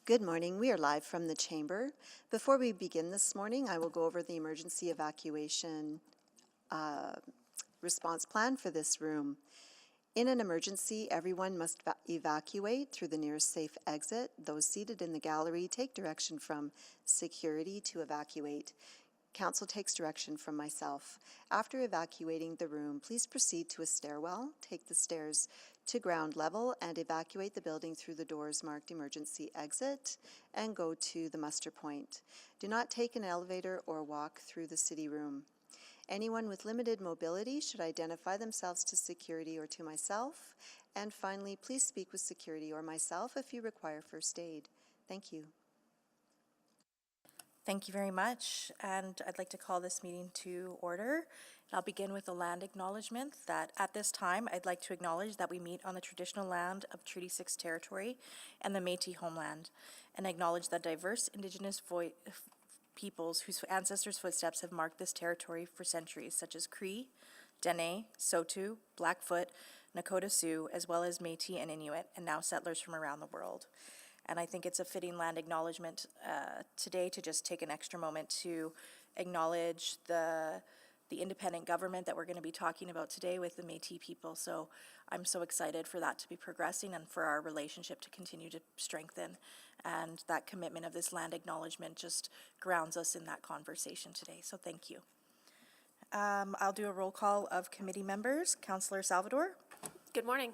Good morning. We are live from the chamber. Before we begin this morning, I will go over the emergency evacuation response plan for this room. In an emergency, everyone must evacuate through the nearest safe exit. Those seated in the gallery take direction from security to evacuate. Council takes direction from myself. After evacuating the room, please proceed to a stairwell, take the stairs to ground level, and evacuate the building through the doors marked emergency exit, and go to the muster point. Do not take an elevator or walk through the city room. Anyone with limited mobility should identify themselves to security or to myself. And finally, please speak with security or myself if you require first aid. Thank you. Thank you very much, and I'd like to call this meeting to order. And I'll begin with a land acknowledgement that at this time, I'd like to acknowledge that we meet on the traditional land of Treaty 6 territory and the Métis homeland, and acknowledge the diverse Indigenous peoples whose ancestors' footsteps have marked this territory for centuries, such as Cree, Dene, Saulteaux, Blackfoot, Nakota Sioux, as well as Métis and Inuit, and now settlers from around the world. And I think it's a fitting land acknowledgement today to just take an extra moment to acknowledge the independent government that we're going to be talking about today with the Métis people. So I'm so excited for that to be progressing and for our relationship to continue to strengthen. And that commitment of this land acknowledgement just grounds us in that conversation today. So thank you. I'll do a roll call of committee members. Councillor Salvador. Good morning.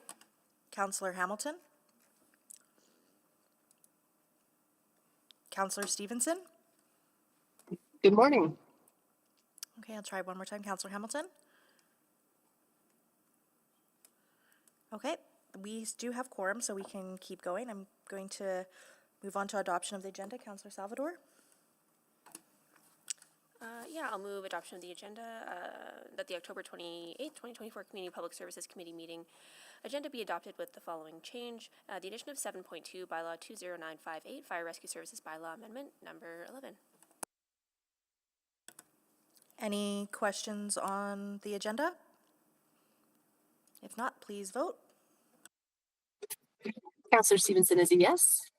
Councillor Hamilton. Councillor Stevenson. Good morning. Okay, I'll try one more time. Councillor Hamilton. Okay, we do have quorum, so we can keep going. I'm going to move on to adoption of the agenda. Councillor Salvador. Yeah, I'll move adoption of the agenda that the October 28th, 2024 Community Public Services Committee meeting agenda be adopted with the following change. The addition of 7.2 Bylaw 20958 Fire Rescue Services Bylaw Amendment number 11. Any questions on the agenda? If not, please vote. Councillor Stevenson is a yes.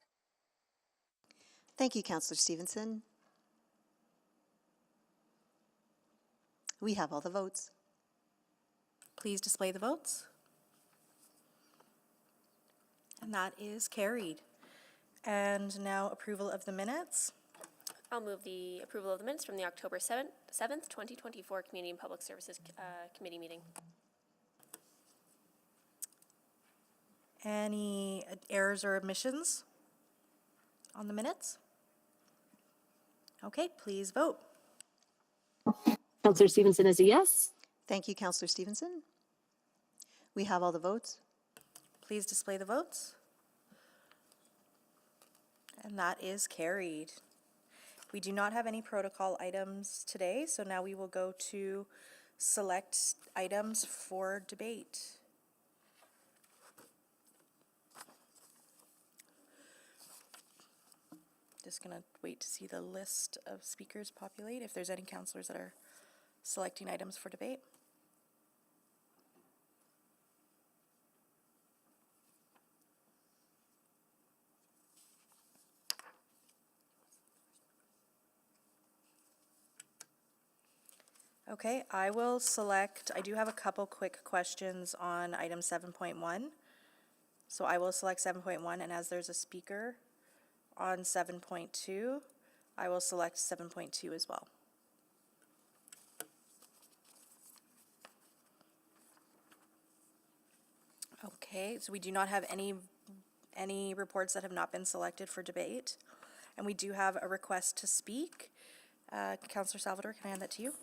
Thank you, Councillor Stevenson. We have all the votes. Please display the votes. And that is carried. And now approval of the minutes. I'll move the approval of the minutes from the October 7th, 2024 Community and Public Services Committee meeting. Any errors or omissions on the minutes? Okay, please vote. Councillor Stevenson is a yes. Thank you, Councillor Stevenson. We have all the votes. Please display the votes. And that is carried. We do not have any protocol items today, so now we will go to select items for debate. Just gonna wait to see the list of speakers populate, if there's any councillors that are selecting items for debate. Okay, I will select, I do have a couple quick questions on item 7.1. So I will select 7.1, and as there's a speaker on 7.2, I will select 7.2 as well. Okay, so we do not have any reports that have not been selected for debate. And we do have a request to speak. Councillor Salvador, can I hand that to you?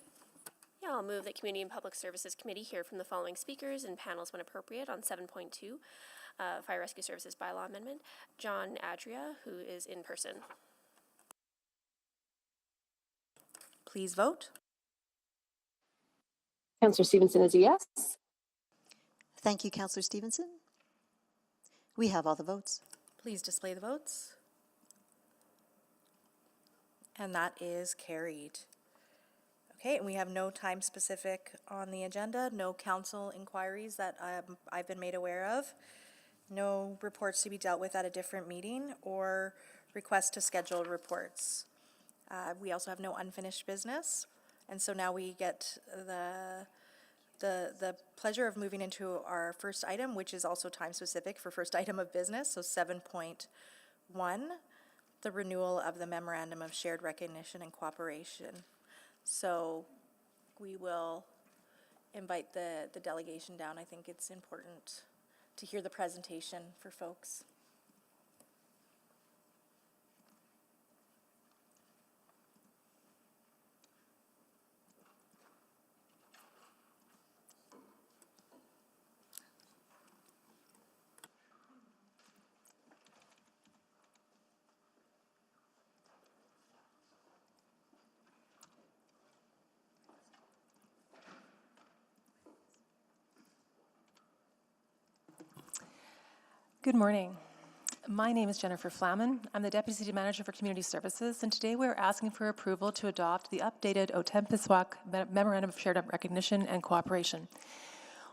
Yeah, I'll move that Community and Public Services Committee hear from the following speakers and panels when appropriate on 7.2 Fire Rescue Services Bylaw Amendment. John Adria, who is in person. Please vote. Councillor Stevenson is a yes. Thank you, Councillor Stevenson. We have all the votes. Please display the votes. And that is carried. Okay, and we have no time specific on the agenda, no council inquiries that I've been made aware of, no reports to be dealt with at a different meeting, or request to schedule reports. We also have no unfinished business, and so now we get the pleasure of moving into our first item, which is also time-specific for first item of business, so 7.1, the renewal of the Memorandum of Shared Recognition and Cooperation. So we will invite the delegation down. I think it's important to hear the presentation for folks. Good morning. My name is Jennifer Flaman. I'm the Deputy City Manager for Community Services, and today we're asking for approval to adopt the updated Otipemisiwak Memorandum of Shared Recognition and Cooperation.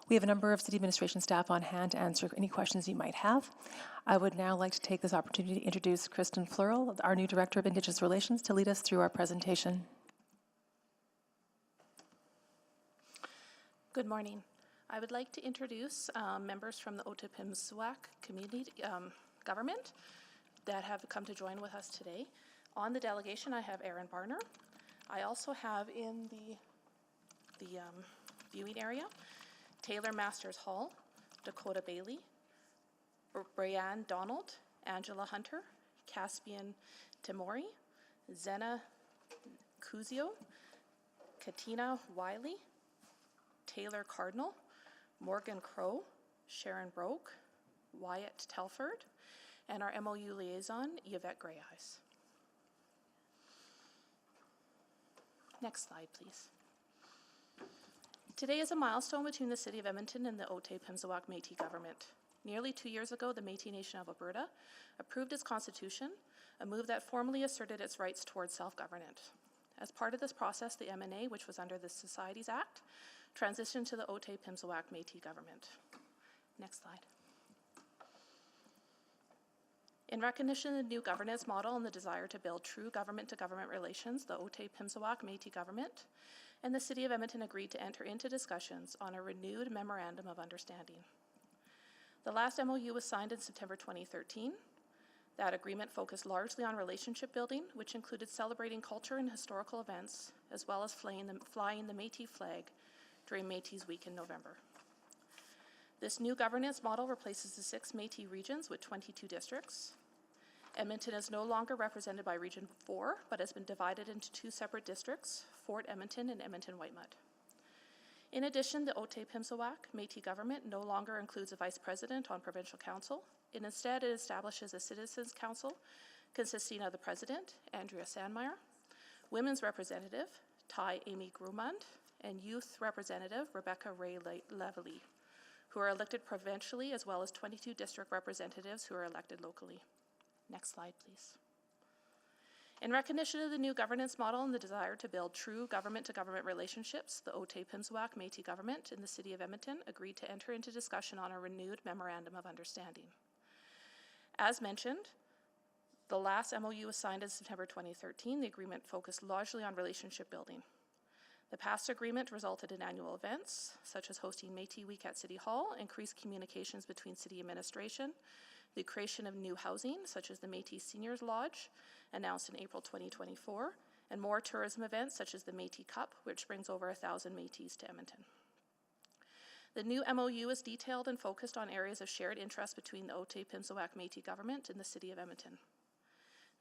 We have a number of city administration staff on hand to answer any questions you might have. I would now like to take this opportunity to introduce Kristen Fleural, our new Director of Indigenous Relations, to lead us through our presentation. Good morning. I would like to introduce members from the Otipemisiwak community government that have come to join with us today. On the delegation, I have Aaron Barner. I also have in the viewing area, Taylor Masters Hall, Dakota Bailey, Brianne Donald, Angela Hunter, Caspian Timori, Zena Kuzio, Katina Wiley, Taylor Cardinal, Morgan Crow, Sharon Broke, Wyatt Telford, and our MOU liaison, Yvette Greyeyes. Next slide, please. Today is a milestone between the City of Edmonton and the Otipemisiwak Métis government. Nearly 2 years ago, the Métis Nation of Alberta approved its constitution, a move that formally asserted its rights towards self-government. As part of this process, the MNA, which was under the Societies Act, transitioned to the Otipemisiwak Métis government. Next slide. In recognition of the new governance model and the desire to build true government-to-government relations, the Otipemisiwak Métis government and the City of Edmonton agreed to enter into discussions on a renewed Memorandum of Understanding. The last MOU was signed in September 2013. That agreement focused largely on relationship building, which included celebrating culture and historical events, as well as flying the Métis flag during Métis Week in November. This new governance model replaces the 6 Métis regions with 22 districts. Edmonton is no longer represented by Region 4, but has been divided into 2 separate districts, Fort Edmonton and Edmonton-Whitemud. In addition, the Otipemisiwak Métis government no longer includes a vice president on provincial council, and instead it establishes a citizens council consisting of the president, Andrea Sandmeyer, women's representative, Ty Amy Grumand, and youth representative, Rebecca Ray Levely, who are elected provincially, as well as 22 district representatives who are elected locally. Next slide, please. In recognition of the new governance model and the desire to build true government-to-government relationships, the Otipemisiwak Métis government and the City of Edmonton agreed to enter into discussion on a renewed Memorandum of Understanding. As mentioned, the last MOU was signed in September 2013. The agreement focused largely on relationship building. The past agreement resulted in annual events, such as hosting Métis Week at City Hall, increased communications between city administration, the creation of new housing, such as the Métis Seniors Lodge, announced in April 2024, and more tourism events, such as the Métis Cup, which brings over 1,000 Métis to Edmonton. The new MOU is detailed and focused on areas of shared interest between the Otipemisiwak Métis government and the City of Edmonton.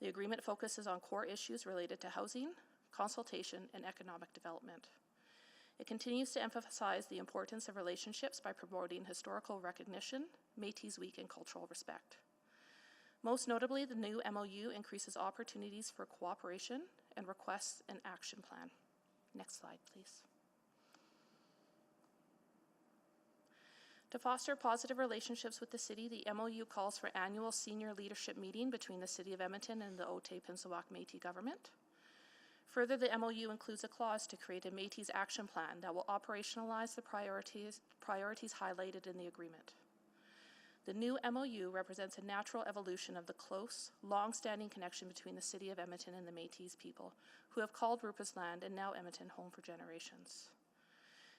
The agreement focuses on core issues related to housing, consultation, and economic development. It continues to emphasize the importance of relationships by promoting historical recognition, Métis Week, and cultural respect. Most notably, the new MOU increases opportunities for cooperation and requests an action plan. Next slide, please. To foster positive relationships with the city, the MOU calls for annual senior leadership meeting between the City of Edmonton and the Otipemisiwak Métis government. Further, the MOU includes a clause to create a Métis action plan that will operationalize the priorities highlighted in the agreement. The new MOU represents a natural evolution of the close, long-standing connection between the City of Edmonton and the Métis people, who have called Rupert Land and now Edmonton home for generations.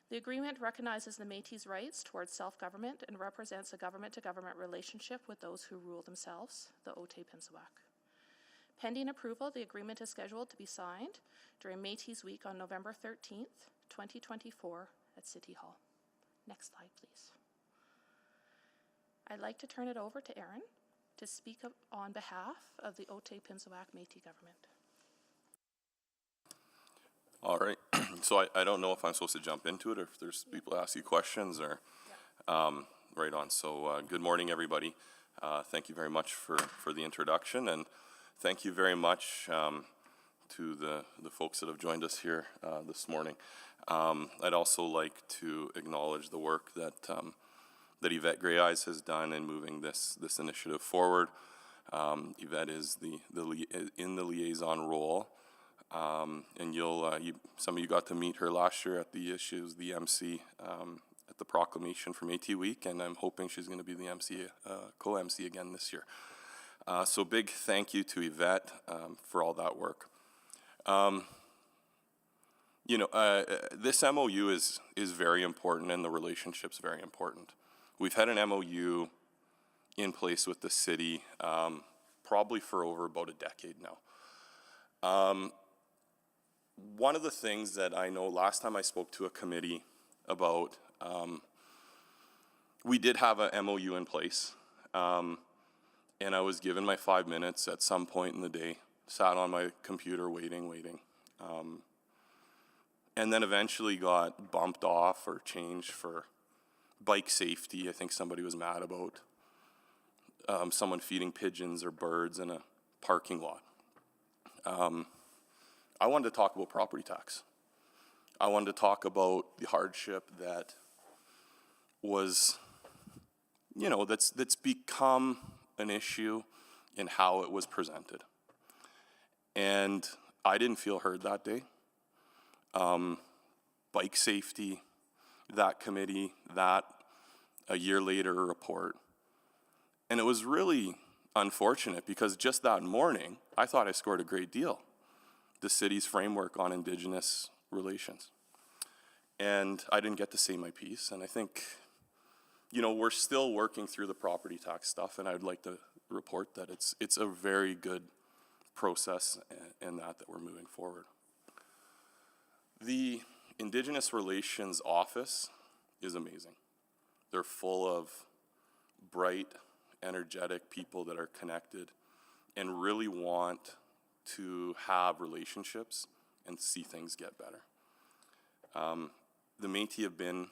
The agreement recognizes the Métis' rights towards self-government and represents a government-to-government relationship with those who rule themselves, the Otipemisiwak. Pending approval, the agreement is scheduled to be signed during Métis Week on November 13th, 2024 at City Hall. Next slide, please. I'd like to turn it over to Aaron to speak on behalf of the Otipemisiwak Métis government. All right, so I don't know if I'm supposed to jump into it or if there's people ask you questions or right on. So good morning, everybody. Thank you very much for the introduction, and thank you very much to the folks that have joined us here this morning. I'd also like to acknowledge the work that that Yvette Grey Eyes has done in moving this initiative forward. Yvette is in the liaison role, and some of you got to meet her last year at the issues, the MC at the proclamation from AT Week, and I'm hoping she's going to be the MC, co-MC again this year. So big thank you to Yvette for all that work. This MOU is very important, and the relationship's very important. We've had an MOU in place with the city probably for over about a decade now. One of the things that I know last time I spoke to a committee about, we did have a MOU in place, and I was given my 5 minutes at some point in the day, sat on my computer waiting, and then eventually got bumped off or changed for bike safety. I think somebody was mad about someone feeding pigeons or birds in a parking lot. I wanted to talk about property tax. I wanted to talk about the hardship that was, that's become an issue in how it was presented. And I didn't feel heard that day. Bike safety, that committee, that a year later a report. And it was really unfortunate because just that morning, I thought I scored a great deal. The city's framework on Indigenous relations. And I didn't get to say my piece. And I think, we're still working through the property tax stuff, and I'd like to report that it's a very good process in that we're moving forward. The Indigenous Relations Office is amazing. They're full of bright, energetic people that are connected and really want to have relationships and see things get better. The Métis have been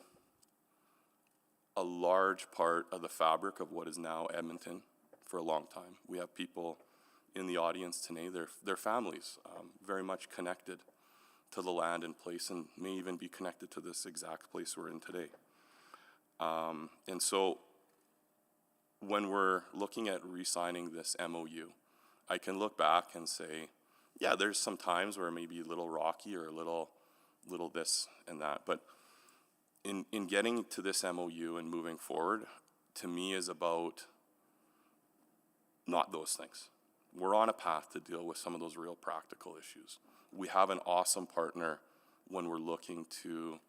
a large part of the fabric of what is now Edmonton for a long time. We have people in the audience today, their families very much connected to the land and place, and may even be connected to this exact place we're in today. And so when we're looking at re-signing this MOU, I can look back and say, yeah, there's some times where maybe a little rocky or a little this and that, but in getting to this MOU and moving forward, to me is about not those things. We're on a path to deal with some of those real practical issues. We have an awesome partner when we're looking to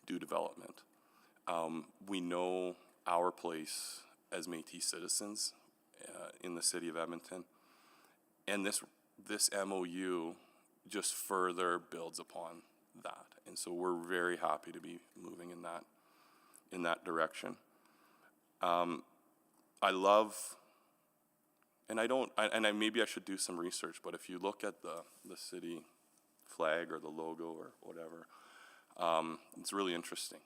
do development. We know our place as Métis citizens in the city of Edmonton, and this MOU just further builds upon that. And so we're very happy to be moving in that direction. I love, and maybe I should do some research, but if you look at the city flag or the logo or whatever, it's really interesting.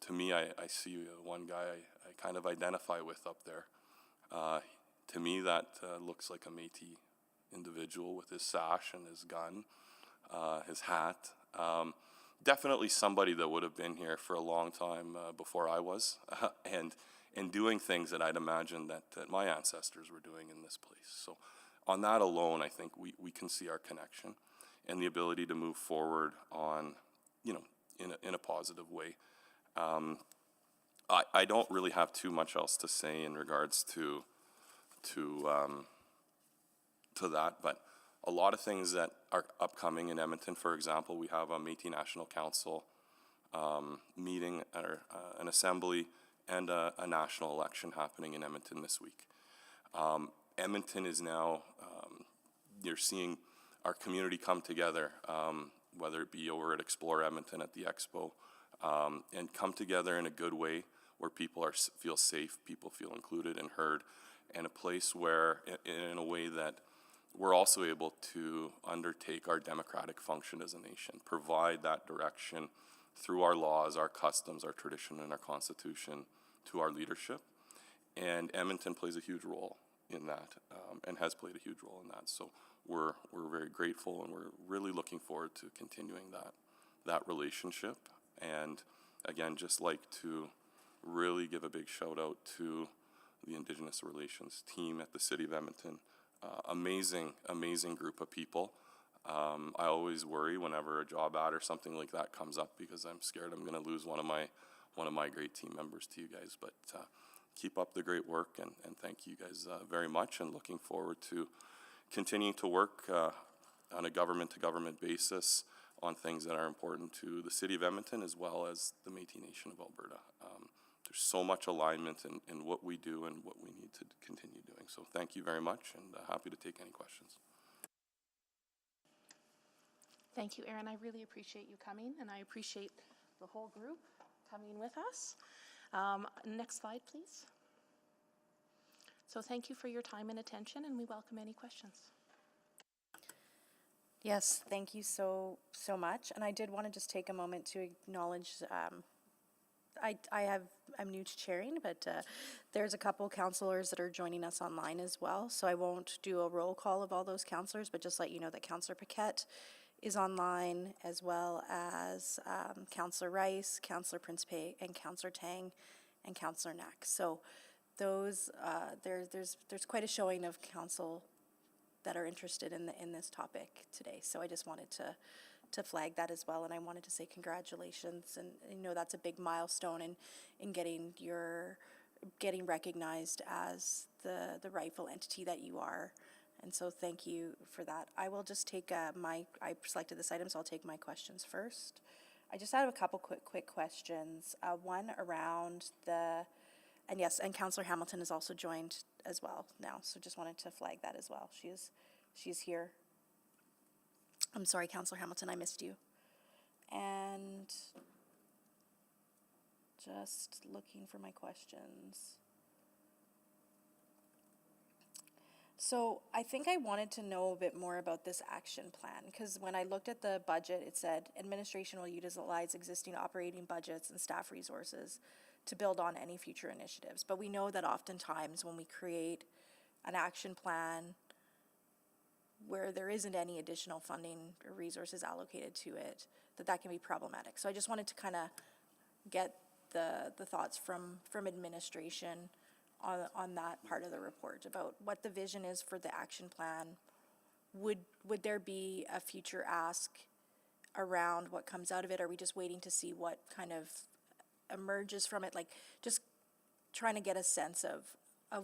To me, I see one guy I kind of identify with up there. To me, that looks like a Métis individual with his sash and his gun, his hat. Definitely somebody that would have been here for a long time before I was, and doing things that I'd imagined that my ancestors were doing in this place. So on that alone, I think we can see our connection and the ability to move forward on, in a positive way. I don't really have too much else to say in regards to that, but a lot of things that are upcoming in Edmonton. For example, we have a Métis National Council meeting, or an assembly, and a national election happening in Edmonton this week. Edmonton is now, you're seeing our community come together, whether it be over at Explore Edmonton at the Expo, and come together in a good way where people feel safe, people feel included and heard, and a place where, in a way that we're also able to undertake our democratic function as a nation, provide that direction through our laws, our customs, our tradition, and our constitution to our leadership. And Edmonton plays a huge role in that, and has played a huge role in that. So we're very grateful, and we're really looking forward to continuing that relationship. And again, just like to really give a big shout out to the Indigenous Relations team at the City of Edmonton. Amazing group of people. I always worry whenever a job ad or something like that comes up, because I'm scared I'm going to lose one of my great team members to you guys. But keep up the great work, and thank you guys very much, and looking forward to continuing to work on a government-to-government basis on things that are important to the City of Edmonton as well as the Métis Nation of Alberta. There's so much alignment in what we do and what we need to continue doing. So thank you very much, and happy to take any questions. Thank you, Aaron. I really appreciate you coming, and I appreciate the whole group coming with us. Next slide, please. So thank you for your time and attention, and we welcome any questions. Yes, thank you so much. And I did want to just take a moment to acknowledge, I'm new to chairing, but there's a couple councillors that are joining us online as well. So I won't do a roll call of all those councillors, but just let you know that Councillor Paquette is online, as well as Councillor Rice, Councillor Principe, and Councillor Tang, and Councillor Knack. So those, there's quite a showing of council that are interested in this topic today. So I just wanted to flag that as well, and I wanted to say congratulations, and you know that's a big milestone in getting recognized as the rightful entity that you are, and so thank you for that. I will just take I selected this item, so I'll take my questions first. I just have a couple quick questions. One around and yes, and Councillor Hamilton has also joined as well now, so just wanted to flag that as well. She's here. I'm sorry, Councillor Hamilton, I missed you. And just looking for my questions. So I think I wanted to know a bit more about this action plan, because when I looked at the budget, it said administration will utilize existing operating budgets and staff resources to build on any future initiatives. But we know that oftentimes when we create an action plan where there isn't any additional funding or resources allocated to it, that can be problematic. So I just wanted to kind of get the thoughts from administration on that part of the report about what the vision is for the action plan. Would there be a future ask around what comes out of it? Are we just waiting to see what kind of emerges from it? Like, just trying to get a sense of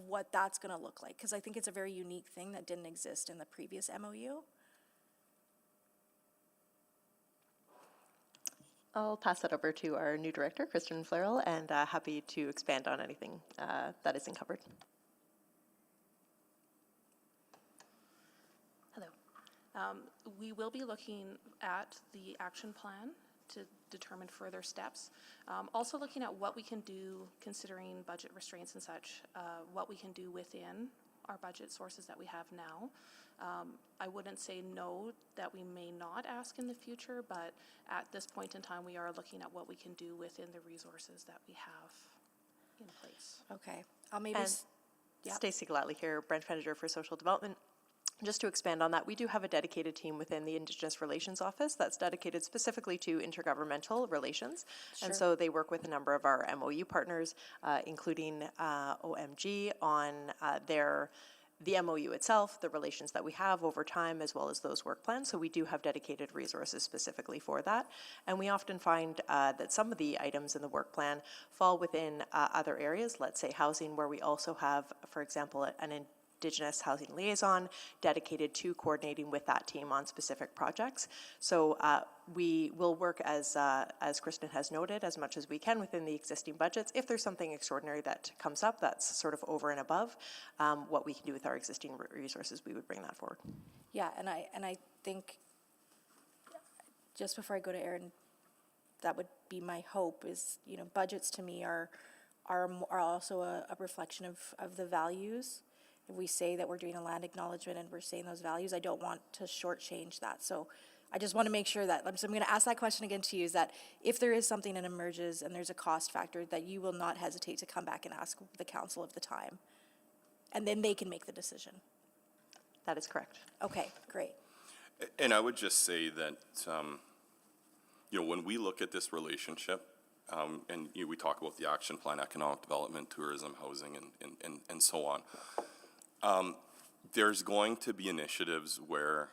what that's going to look like, because I think it's a very unique thing that didn't exist in the previous MOU. I'll pass that over to our new director, Kristen Flerrell, and happy to expand on anything that isn't covered. Hello. We will be looking at the action plan to determine further steps. Also looking at what we can do, considering budget restraints and such, what we can do within our budget sources that we have now. I wouldn't say no, that we may not ask in the future, but at this point in time, we are looking at what we can do within the resources that we have in place. Okay. I'll maybe... And Stacey Gallatley here, branch manager for social development. Just to expand on that, we do have a dedicated team within the Indigenous Relations Office that's dedicated specifically to intergovernmental relations. Sure. And so they work with a number of our MOU partners, including OMG, on their the MOU itself, the relations that we have over time, as well as those work plans. So we do have dedicated resources specifically for that. And we often find that some of the items in the work plan fall within other areas, let's say housing, where we also have, for example, an Indigenous housing liaison dedicated to coordinating with that team on specific projects. So we will work, as Kristen has noted, as much as we can within the existing budgets. If there's something extraordinary that comes up that's sort of over and above what we can do with our existing resources, we would bring that forward. Yeah, and I think, just before I go to Aaron, that would be my hope is, budgets to me are also a reflection of the values. If we say that we're doing a land acknowledgement and we're saying those values, I don't want to shortchange that. So I just want to make sure that, so I'm going to ask that question again to you, is that if there is something that emerges and there's a cost factor, that you will not hesitate to come back and ask the council of the time, and then they can make the decision. That is correct. Okay, great. And I would just say that, when we look at this relationship, and we talk about the action plan, economic development, tourism, housing, and so on, there's going to be initiatives where,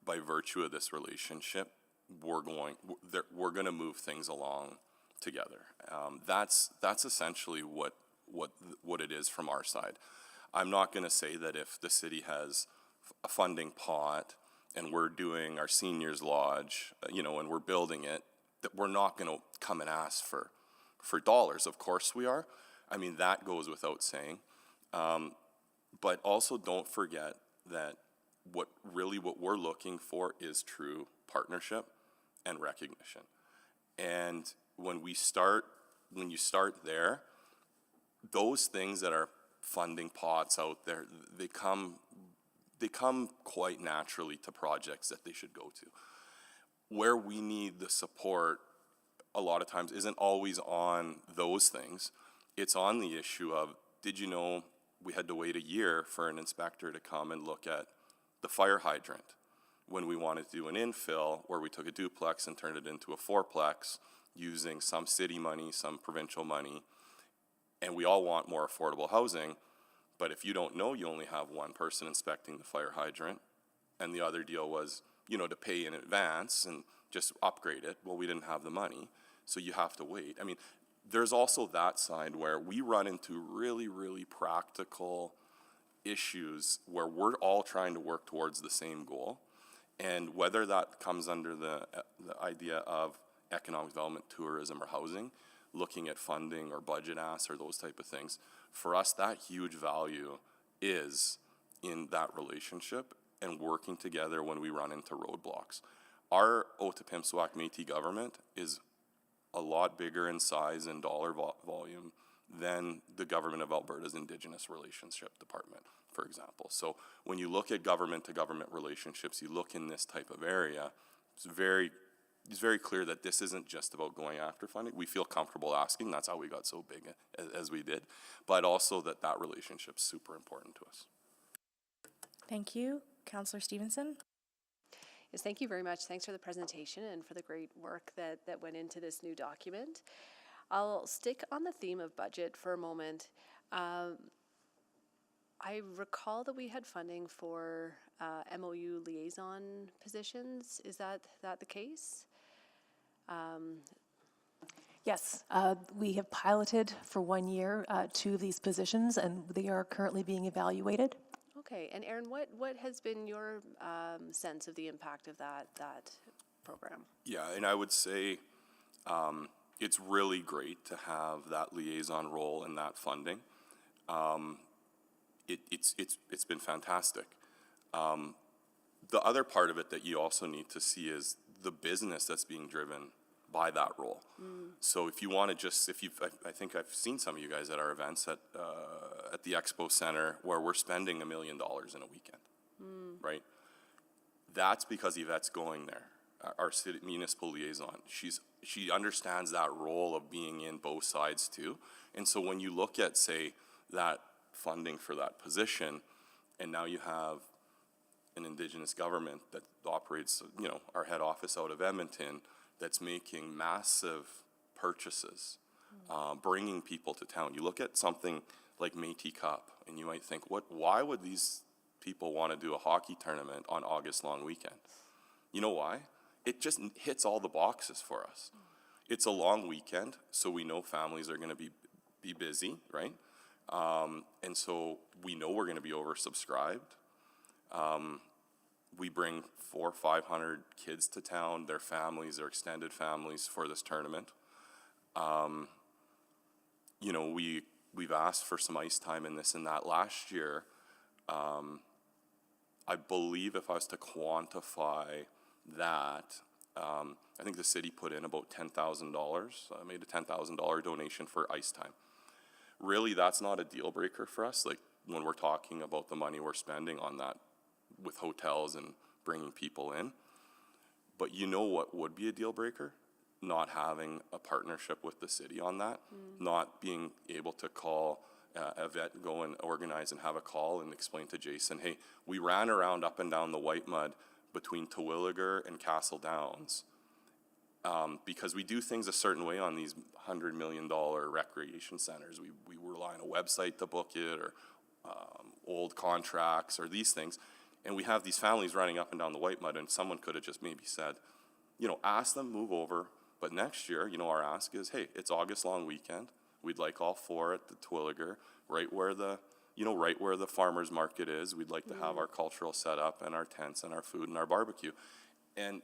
by virtue of this relationship, we're going to move things along together. That's essentially what it is from our side. I'm not going to say that if the city has a funding pot and we're doing our seniors lodge, and we're building it, that we're not going to come and ask for dollars. Of course we are. I mean, that goes without saying. But also don't forget that what we're looking for is true partnership and recognition. And when you start there, those things that are funding pots out there, they come quite naturally to projects that they should go to. Where we need the support a lot of times isn't always on those things. It's on the issue of, did you know we had to wait a year for an inspector to come and look at the fire hydrant when we wanted to do an infill where we took a duplex and turned it into a fourplex using some city money, some provincial money, and we all want more affordable housing, but if you don't know, you only have one person inspecting the fire hydrant, and the other deal was, to pay in advance and just upgrade it. Well, we didn't have the money, so you have to wait. I mean, there's also that side where we run into really, really practical issues where we're all trying to work towards the same goal. And whether that comes under the idea of economic development, tourism, or housing, looking at funding or budget asks or those type of things, for us, that huge value is in that relationship and working together when we run into roadblocks. Our Otipemisiwak Métis government is a lot bigger in size and dollar volume than the government of Alberta's Indigenous Relationship Department, for example. So when you look at government-to-government relationships, you look in this type of area, it's very clear that this isn't just about going after funding. We feel comfortable asking. That's how we got so big as we did. But also that relationship's super important to us. Thank you. Councillor Stevenson? Yes, thank you very much. Thanks for the presentation and for the great work that went into this new document. I'll stick on the theme of budget for a moment. I recall that we had funding for MOU liaison positions. Is that the case? Yes, we have piloted for 1 year 2 of these positions, and they are currently being evaluated. Okay, and Aaron, what has been your sense of the impact of that program? Yeah, and I would say it's really great to have that liaison role and that funding. It's been fantastic. The other part of it that you also need to see is the business that's being driven by that role. So if you want to I think I've seen some of you guys at our events at the Expo Center where we're spending $1 million in a weekend, right? That's because Yvette's going there, our city municipal liaison. She understands that role of being in both sides too. And so when you look at, say, that funding for that position, and now you have an Indigenous government that operates, our head office out of Edmonton, that's making massive purchases, bringing people to town. You look at something like Métis Cup and you might think, why would these people want to do a hockey tournament on August long weekend? You know why? It just hits all the boxes for us. It's a long weekend, so we know families are going to be busy, right? And so we know we're going to be oversubscribed. We bring 400 or 500 kids to town, their families, their extended families for this tournament. You know, we've asked for some ice time in this and that. Last year, I believe if I was to quantify that, I think the city put in about $10,000, made a $10,000 donation for ice time. Really, that's not a deal breaker for us, like when we're talking about the money we're spending on that with hotels and bringing people in. But you know what would be a deal breaker? Not having a partnership with the city on that, not being able to call Yvette, go and organize and have a call and explain to Jason, hey, we ran around up and down the white mud between Terwilliger and Castle Downs because we do things a certain way on these $100 million recreation centers. We rely on a website to book it, or old contracts, or these things. And we have these families running up and down the white mud, and someone could have just maybe said, you know, ask them, move over. But next year, you know, our ask is, hey, it's August long weekend. We'd like all four at the Terwilliger, right where the farmers market is. We'd like to have our cultural setup and our tents and our food and our barbecue. And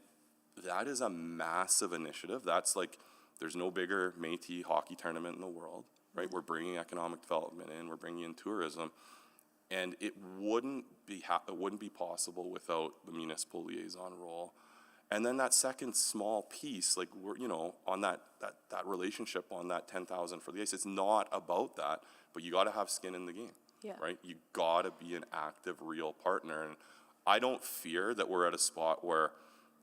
that is a massive initiative. That's like, there's no bigger Métis hockey tournament in the world, right? We're bringing economic development in, we're bringing in tourism. And it wouldn't be possible without the municipal liaison role. And then that second small piece, like we're, you know, on that relationship on that 10,000 for the ice, it's not about that, but you got to have skin in the game, right? You got to be an active, real partner. And I don't fear that we're at a spot where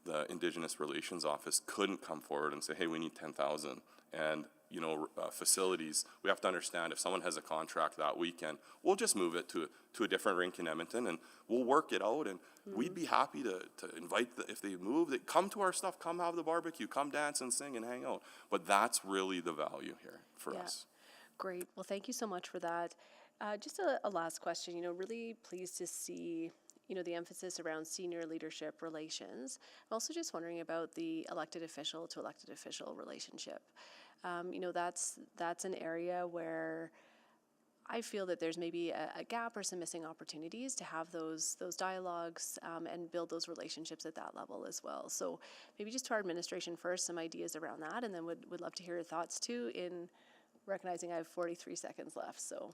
the Indigenous Relations Office couldn't come forward and say, hey, we need 10,000. And, you know, facilities, we have to understand if someone has a contract that weekend, we'll just move it to a different rink in Edmonton and we'll work it out. And we'd be happy to invite, if they move, they come to our stuff, come have the barbecue, come dance and sing and hang out. But that's really the value here for us. Great. Well, thank you so much for that. Just a last question, you know, really pleased to see, you know, the emphasis around senior leadership relations. I'm also just wondering about the elected official to elected official relationship. You know, that's an area where I feel that there's maybe a gap or some missing opportunities to have those dialogues and build those relationships at that level as well. So maybe just to our administration first, some ideas around that, and then would love to hear your thoughts too, in recognizing I have 43 seconds left, so.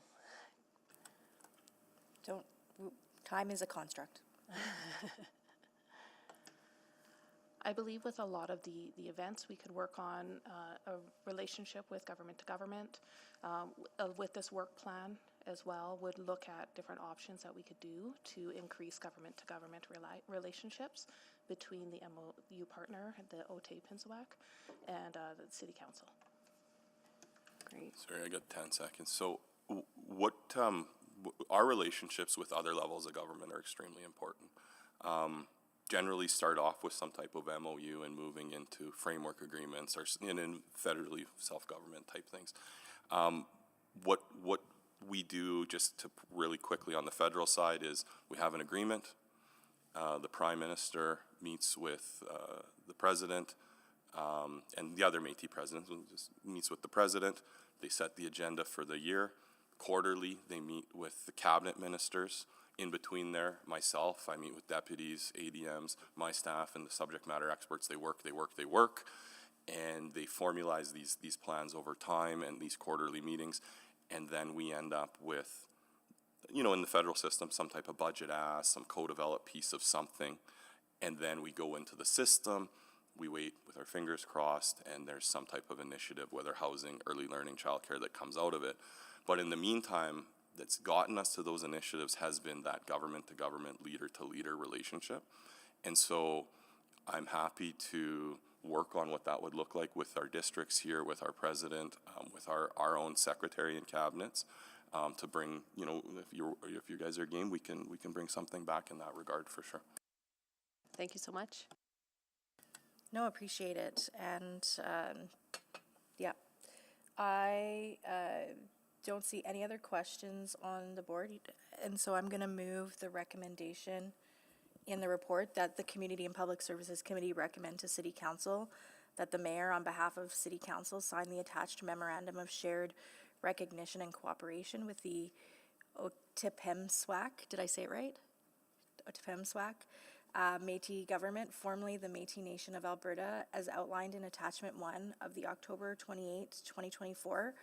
Time is a construct. I believe with a lot of the events, we could work on a relationship with government to government. With this work plan as well, would look at different options that we could do to increase government to government relationships between the MOU partner, the OT-Pinsawak, and the City Council. Great. Sorry, I got 10 seconds. So what our relationships with other levels of government are extremely important. Generally start off with some type of MOU and moving into framework agreements or in federally self-government type things. What we do, just to really quickly on the federal side, is we have an agreement. The Prime Minister meets with the President and the other Métis presidents, just meets with the President. They set the agenda for the year. Quarterly, they meet with the cabinet ministers. In between there, myself, I meet with deputies, ADMs, my staff, and the subject matter experts. They work, and they formalize these plans over time and these quarterly meetings, and then we end up with, you know, in the federal system, some type of budget ask, some co-developed piece of something, and then we go into the system, we wait with our fingers crossed, and there's some type of initiative, whether housing, early learning, childcare, that comes out of it. But in the meantime, that's gotten us to those initiatives has been that government-to-government, leader-to-leader relationship. And so I'm happy to work on what that would look like with our districts here, with our president, with our own secretary and cabinets, to bring, you know, if you guys are game, we can bring something back in that regard for sure. Thank you so much. No, appreciate it. And yeah, I don't see any other questions on the board, and so I'm going to move the recommendation in the report that the Community and Public Services Committee recommend to City Council that the mayor, on behalf of City Council, sign the attached memorandum of shared recognition and cooperation with the Otipemisiwak, did I say it right? Otipemisiwak, Métis government, formerly the Métis Nation of Alberta, as outlined in Attachment 1 of the October 28, 2024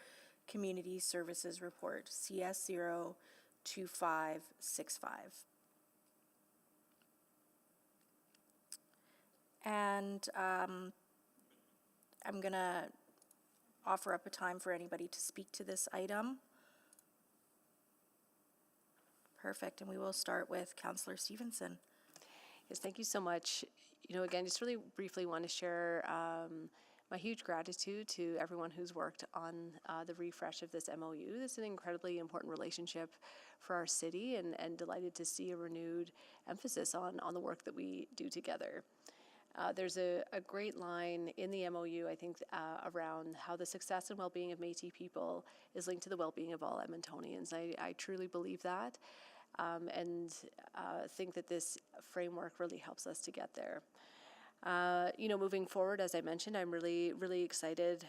Community Services Report, CS 02565. And I'm going to offer up a time for anybody to speak to this item. Perfect, and we will start with Councillor Stevenson. Yes, thank you so much. You know, again, just really briefly want to share my huge gratitude to everyone who's worked on the refresh of this MOU. This is an incredibly important relationship for our city, and delighted to see a renewed emphasis on the work that we do together. There's a great line in the MOU, I think, around how the success and well-being of Métis people is linked to the well-being of all Edmontonians. I truly believe that, and think that this framework really helps us to get there. You know, moving forward, as I mentioned, I'm really, really excited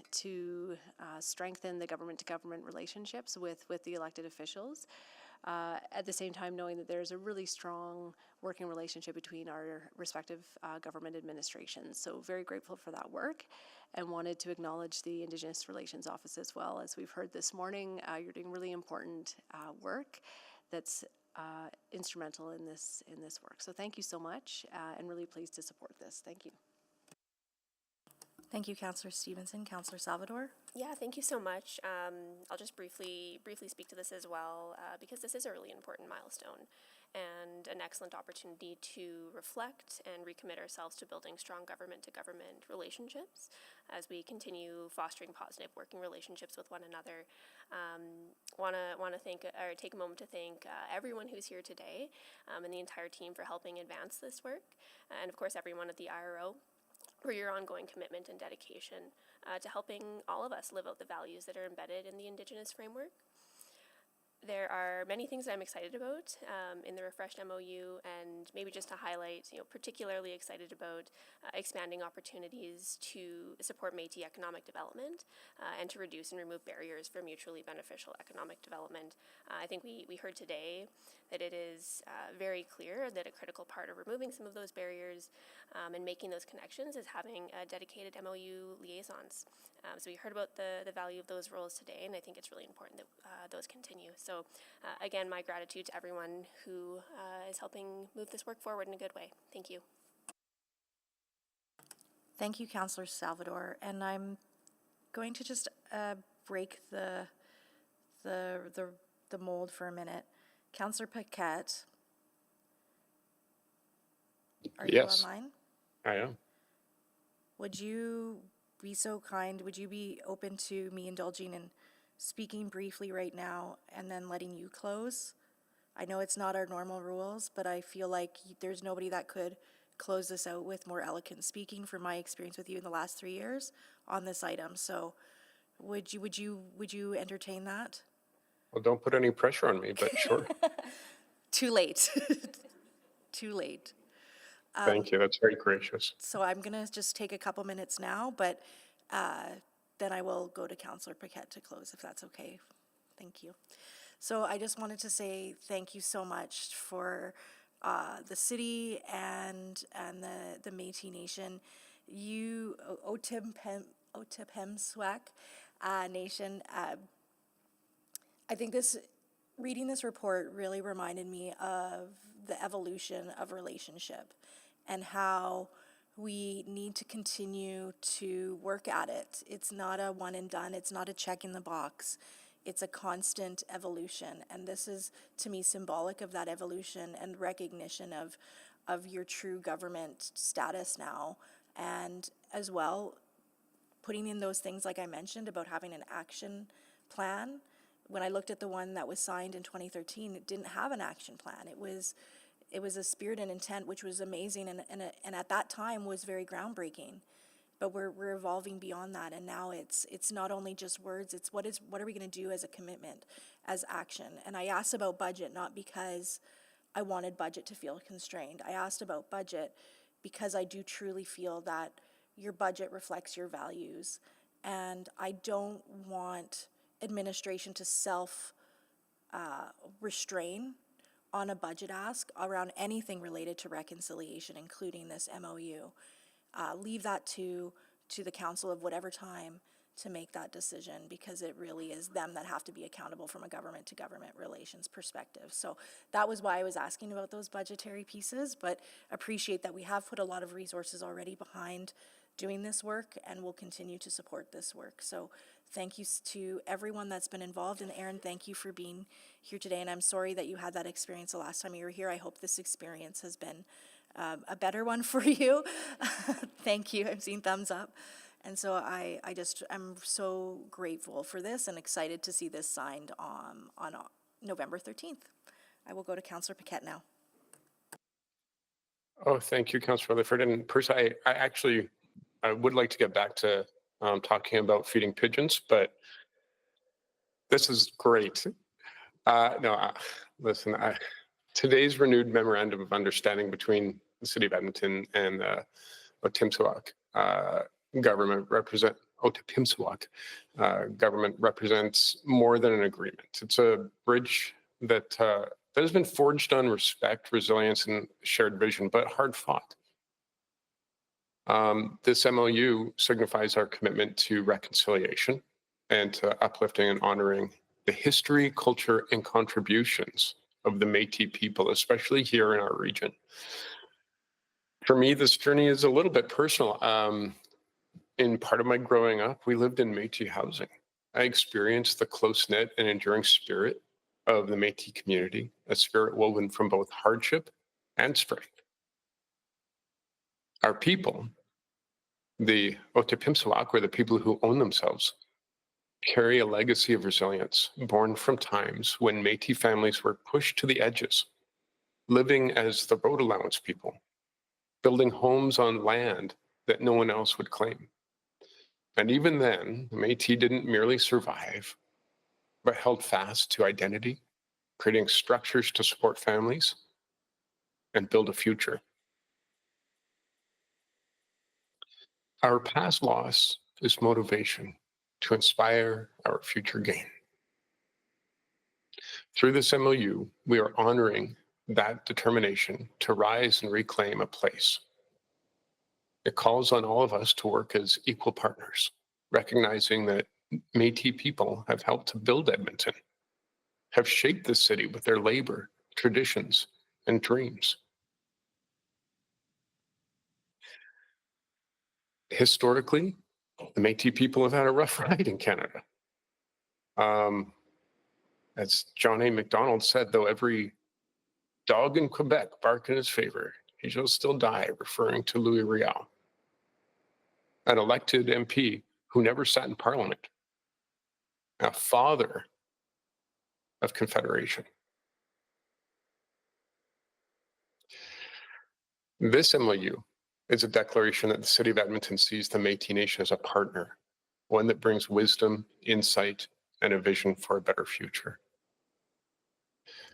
to strengthen the government-to-government relationships with the elected officials. At the same time, knowing that there's a really strong working relationship between our respective government administrations. So very grateful for that work, and wanted to acknowledge the Indigenous Relations Office as well. As we've heard this morning, you're doing really important work that's instrumental in this work. So thank you so much, and really pleased to support this. Thank you. Thank you, Councillor Stevenson. Councillor Salvador? Yeah, thank you so much. I'll just briefly speak to this as well, because this is a really important milestone and an excellent opportunity to reflect and recommit ourselves to building strong government-to-government relationships as we continue fostering positive working relationships with one another. Want to thank, or take a moment to thank everyone who's here today, and the entire team for helping advance this work, and of course everyone at the IRO for your ongoing commitment and dedication to helping all of us live out the values that are embedded in the Indigenous framework. There are many things I'm excited about in the refreshed MOU, and maybe just to highlight, particularly excited about expanding opportunities to support Métis economic development and to reduce and remove barriers for mutually beneficial economic development. I think we heard today that it is very clear that a critical part of removing some of those barriers and making those connections is having dedicated MOU liaisons. So we heard about the value of those roles today, and I think it's really important that those continue. So again, my gratitude to everyone who is helping move this work forward in a good way. Thank you. Thank you, Councillor Salvador. And I'm going to just break the mold for a minute. Councillor Paquette, are you online? I am. Would you be so kind, would you be open to me indulging in speaking briefly right now and then letting you close? I know it's not our normal rules, but I feel like there's nobody that could close this out with more eloquent speaking from my experience with you in the last 3 years on this item. So would you entertain that? Well, don't put any pressure on me, but sure. Too late. Too late. Thank you. That's very gracious. So I'm going to just take a couple minutes now, but then I will go to Councillor Paquette to close, if that's okay. Thank you. So I just wanted to say thank you so much for the city and the Métis Nation. You, Otipemisiwak Nation, I think reading this report really reminded me of the evolution of relationship and how we need to continue to work at it. It's not a one and done. It's not a check in the box. It's a constant evolution. And this is, to me, symbolic of that evolution and recognition of your true government status now. And as well, putting in those things like I mentioned about having an action plan. When I looked at the one that was signed in 2013, it didn't have an action plan. It was a spirit and intent which was amazing and at that time was very groundbreaking. but we're evolving beyond that, and now it's not only just words, it's what are we going to do as a commitment, as action. And I asked about budget not because I wanted budget to feel constrained. I asked about budget because I do truly feel that your budget reflects your values, and I don't want administration to self restrain on a budget ask around anything related to reconciliation, including this MOU. Leave that to the council of whatever time to make that decision, because it really is them that have to be accountable from a government to government relations perspective. So that was why I was asking about those budgetary pieces, but appreciate that we have put a lot of resources already behind doing this work and will continue to support this work. So thank you to everyone that's been involved, and Aaron, thank you for being here today, and I'm sorry that you had that experience the last time you were here. I hope this experience has been a better one for you. Thank you. I'm seeing thumbs up. And so I'm so grateful for this and excited to see this signed on November 13th. I will go to Councillor Paquette now. Oh, thank you, Councillor Rutherford. And personally, I would like to get back to talking about feeding pigeons, but this is great. Listen, today's renewed memorandum of understanding between the City of Edmonton and Otipemisiwak government government represents more than an agreement. It's a bridge that has been forged on respect, resilience, and shared vision, but hard fought. This MOU signifies our commitment to reconciliation and to uplifting and honoring the history, culture, and contributions of the Métis people, especially here in our region. For me, this journey is a little bit personal. In part of my growing up, we lived in Métis housing. I experienced the close-knit and enduring spirit of the Métis community, a spirit woven from both hardship and strength. Our people, the Otipemisiwak, or the people who own themselves, carry a legacy of resilience born from times when Métis families were pushed to the edges, living as the road allowance people, building homes on land that no one else would claim. And even then, Métis didn't merely survive, but held fast to identity, creating structures to support families and build a future. Our past loss is motivation to inspire our future gain. Through this MOU, we are honoring that determination to rise and reclaim a place. It calls on all of us to work as equal partners, recognizing that Métis people have helped to build Edmonton, have shaped the city with their labor, traditions, and dreams. Historically, the Métis people have had a rough ride in Canada. As John A. Macdonald said, though every dog in Quebec bark in his favor, he shall still die, referring to Louis Riel, an elected MP who never sat in Parliament, a father of Confederation. This MOU is a declaration that the City of Edmonton sees the Métis Nation as a partner, one that brings wisdom, insight, and a vision for a better future.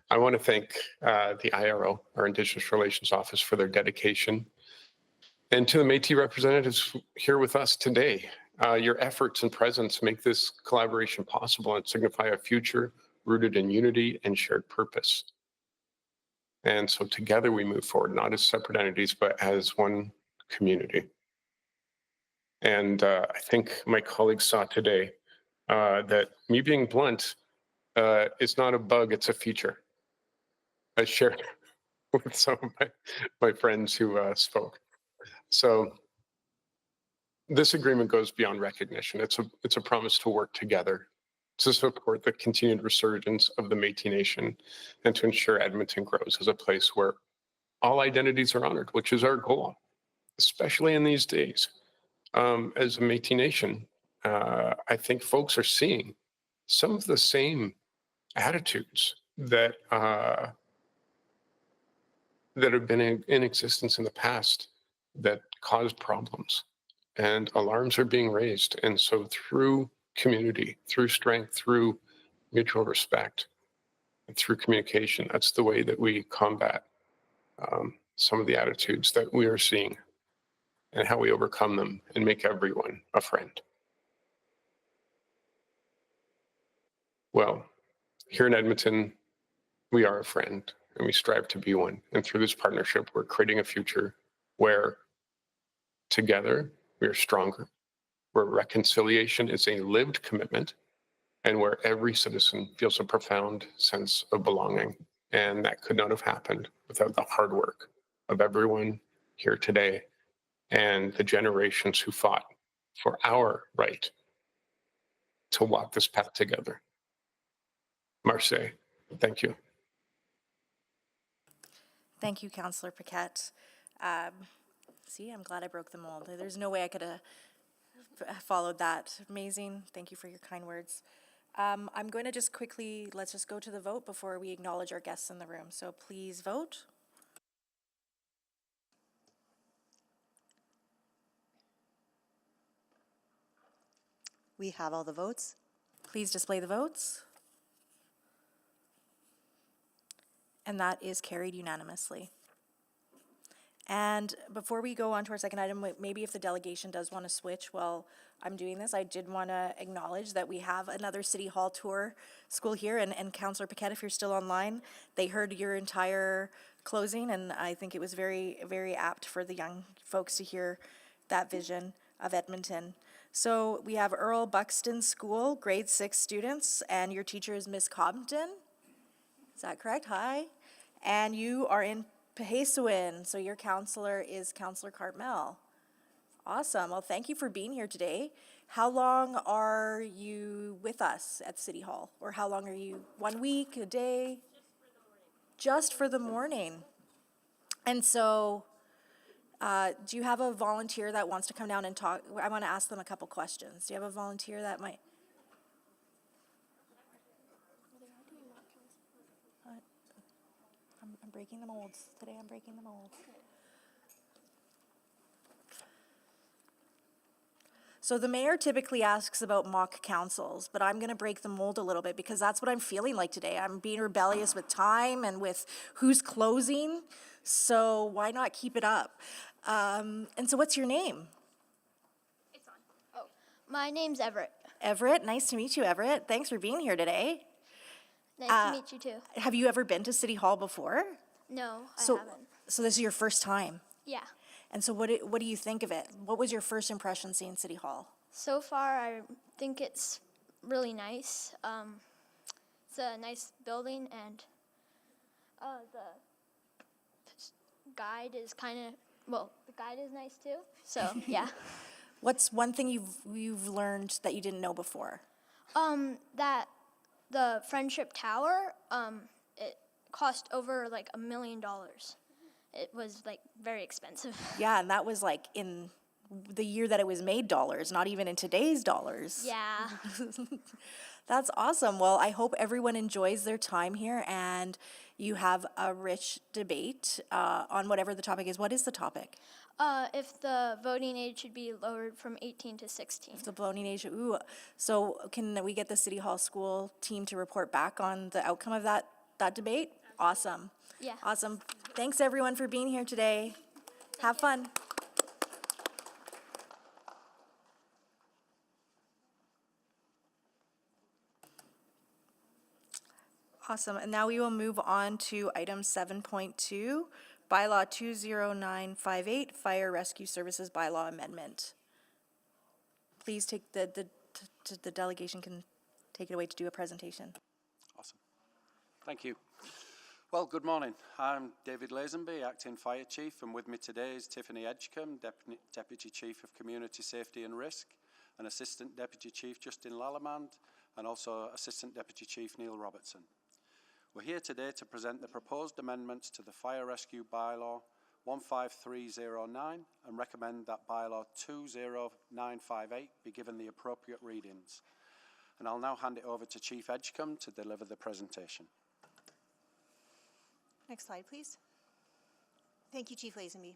I want to thank the IRO, our Indigenous Relations Office, for their dedication, and to the Métis representatives here with us today. Your efforts and presence make this collaboration possible and signify a future rooted in unity and shared purpose. And so together we move forward, not as separate entities, but as one community. And I think my colleagues saw today that me being blunt is not a bug, it's a feature. I shared with some of my friends who spoke. So this agreement goes beyond recognition. It's a promise to work together to support the continued resurgence of the Métis Nation and to ensure Edmonton grows as a place where all identities are honored, which is our goal, especially in these days. As a Métis Nation, I think folks are seeing some of the same attitudes that that have been in existence in the past that caused problems. and alarms are being raised. And so through community, through strength, through mutual respect, and through communication, that's the way that we combat some of the attitudes that we are seeing and how we overcome them and make everyone a friend. Well, here in Edmonton, we are a friend and we strive to be one. And through this partnership, we're creating a future where together we are stronger, where reconciliation is a lived commitment, and where every citizen feels a profound sense of belonging. And that could not have happened without the hard work of everyone here today and the generations who fought for our right to walk this path together. Marseille, thank you. Thank you, Councillor Paquette. See, I'm glad I broke the mold. There's no way I could have followed that. Amazing. Thank you for your kind words. I'm going to just quickly, let's just go to the vote before we acknowledge our guests in the room. So please vote. We have all the votes. Please display the votes. And that is carried unanimously. And before we go on to our second item, maybe if the delegation does want to switch while I'm doing this, I did want to acknowledge that we have another City Hall tour school here, and Councillor Paquette, if you're still online, they heard your entire closing, and I think it was very, very apt for the young folks to hear that vision of Edmonton. So we have Earl Buxton School, grade 6 students, and your teacher is Miss Compton. Is that correct? Hi. And you are in Pehesawin, so your counselor is Counselor Cartmel. Awesome. Well, thank you for being here today. How long are you with us at City Hall? Or how long are you? 1 week, a day? Just for the morning. And so, do you have a volunteer that wants to come down and talk? I want to ask them a couple questions. Do you have a volunteer that might? I'm breaking the molds. Today I'm breaking the molds. So the mayor typically asks about mock councils, but I'm going to break the mold a little bit because that's what I'm feeling like today. I'm being rebellious with time and with who's closing, so why not keep it up? And so what's your name? It's on. Oh, my name's Everett. Everett, nice to meet you, Everett. Thanks for being here today. Nice to meet you too. Have you ever been to City Hall before? No, I haven't. So this is your first time? Yeah. And so what do you think of it? What was your first impression seeing City Hall? So far, I think it's really nice. It's a nice building, and the guide is the guide is nice too. So yeah. What's one thing you've learned that you didn't know before? That the Friendship Tower, it cost over like $1 million. It was like very expensive. Yeah, and that was like in the year that it was made dollars, not even in today's dollars. Yeah. That's awesome. Well, I hope everyone enjoys their time here and you have a rich debate on whatever the topic is. What is the topic? If the voting age should be lowered from 18 to 16. The voting age. Ooh. So can we get the City Hall school team to report back on the outcome of that debate? Awesome. Yeah. Awesome. Thanks everyone for being here today. Have fun. Awesome. And now we will move on to item 7.2, Bylaw 20958, Fire Rescue Services Bylaw Amendment. Please take the delegation can take it away to do a presentation. Awesome. Thank you. Well, good morning. I'm David Lazenby, Acting Fire Chief, and with me today is Tiffany Edgecombe, Deputy Chief of Community Safety and Risk, and Assistant Deputy Chief Justin Lallemand, and also Assistant Deputy Chief Neil Robertson. We're here today to present the proposed amendments to the Fire Rescue Bylaw 15309 and recommend that Bylaw 20958 be given the appropriate readings. And I'll now hand it over to Chief Edgecombe to deliver the presentation. Next slide, please. Thank you, Chief Lazenby.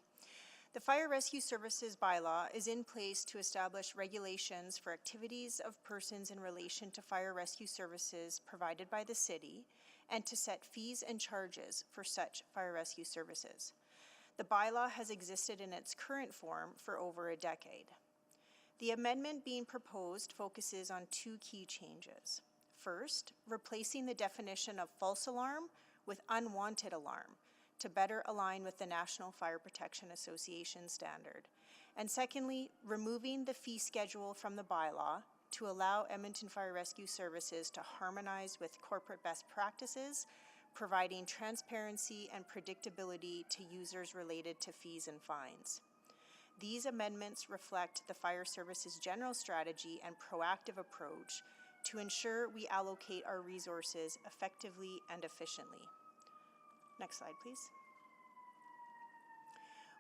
The Fire Rescue Services bylaw is in place to establish regulations for activities of persons in relation to fire rescue services provided by the city and to set fees and charges for such fire rescue services. The bylaw has existed in its current form for over a decade. The amendment being proposed focuses on two key changes. First, replacing the definition of false alarm with unwanted alarm to better align with the National Fire Protection Association standard. And secondly, removing the fee schedule from the bylaw to allow Edmonton Fire Rescue Services to harmonize with corporate best practices, providing transparency and predictability to users related to fees and fines. These amendments reflect the Fire Service's general strategy and proactive approach to ensure we allocate our resources effectively and efficiently. Next slide, please.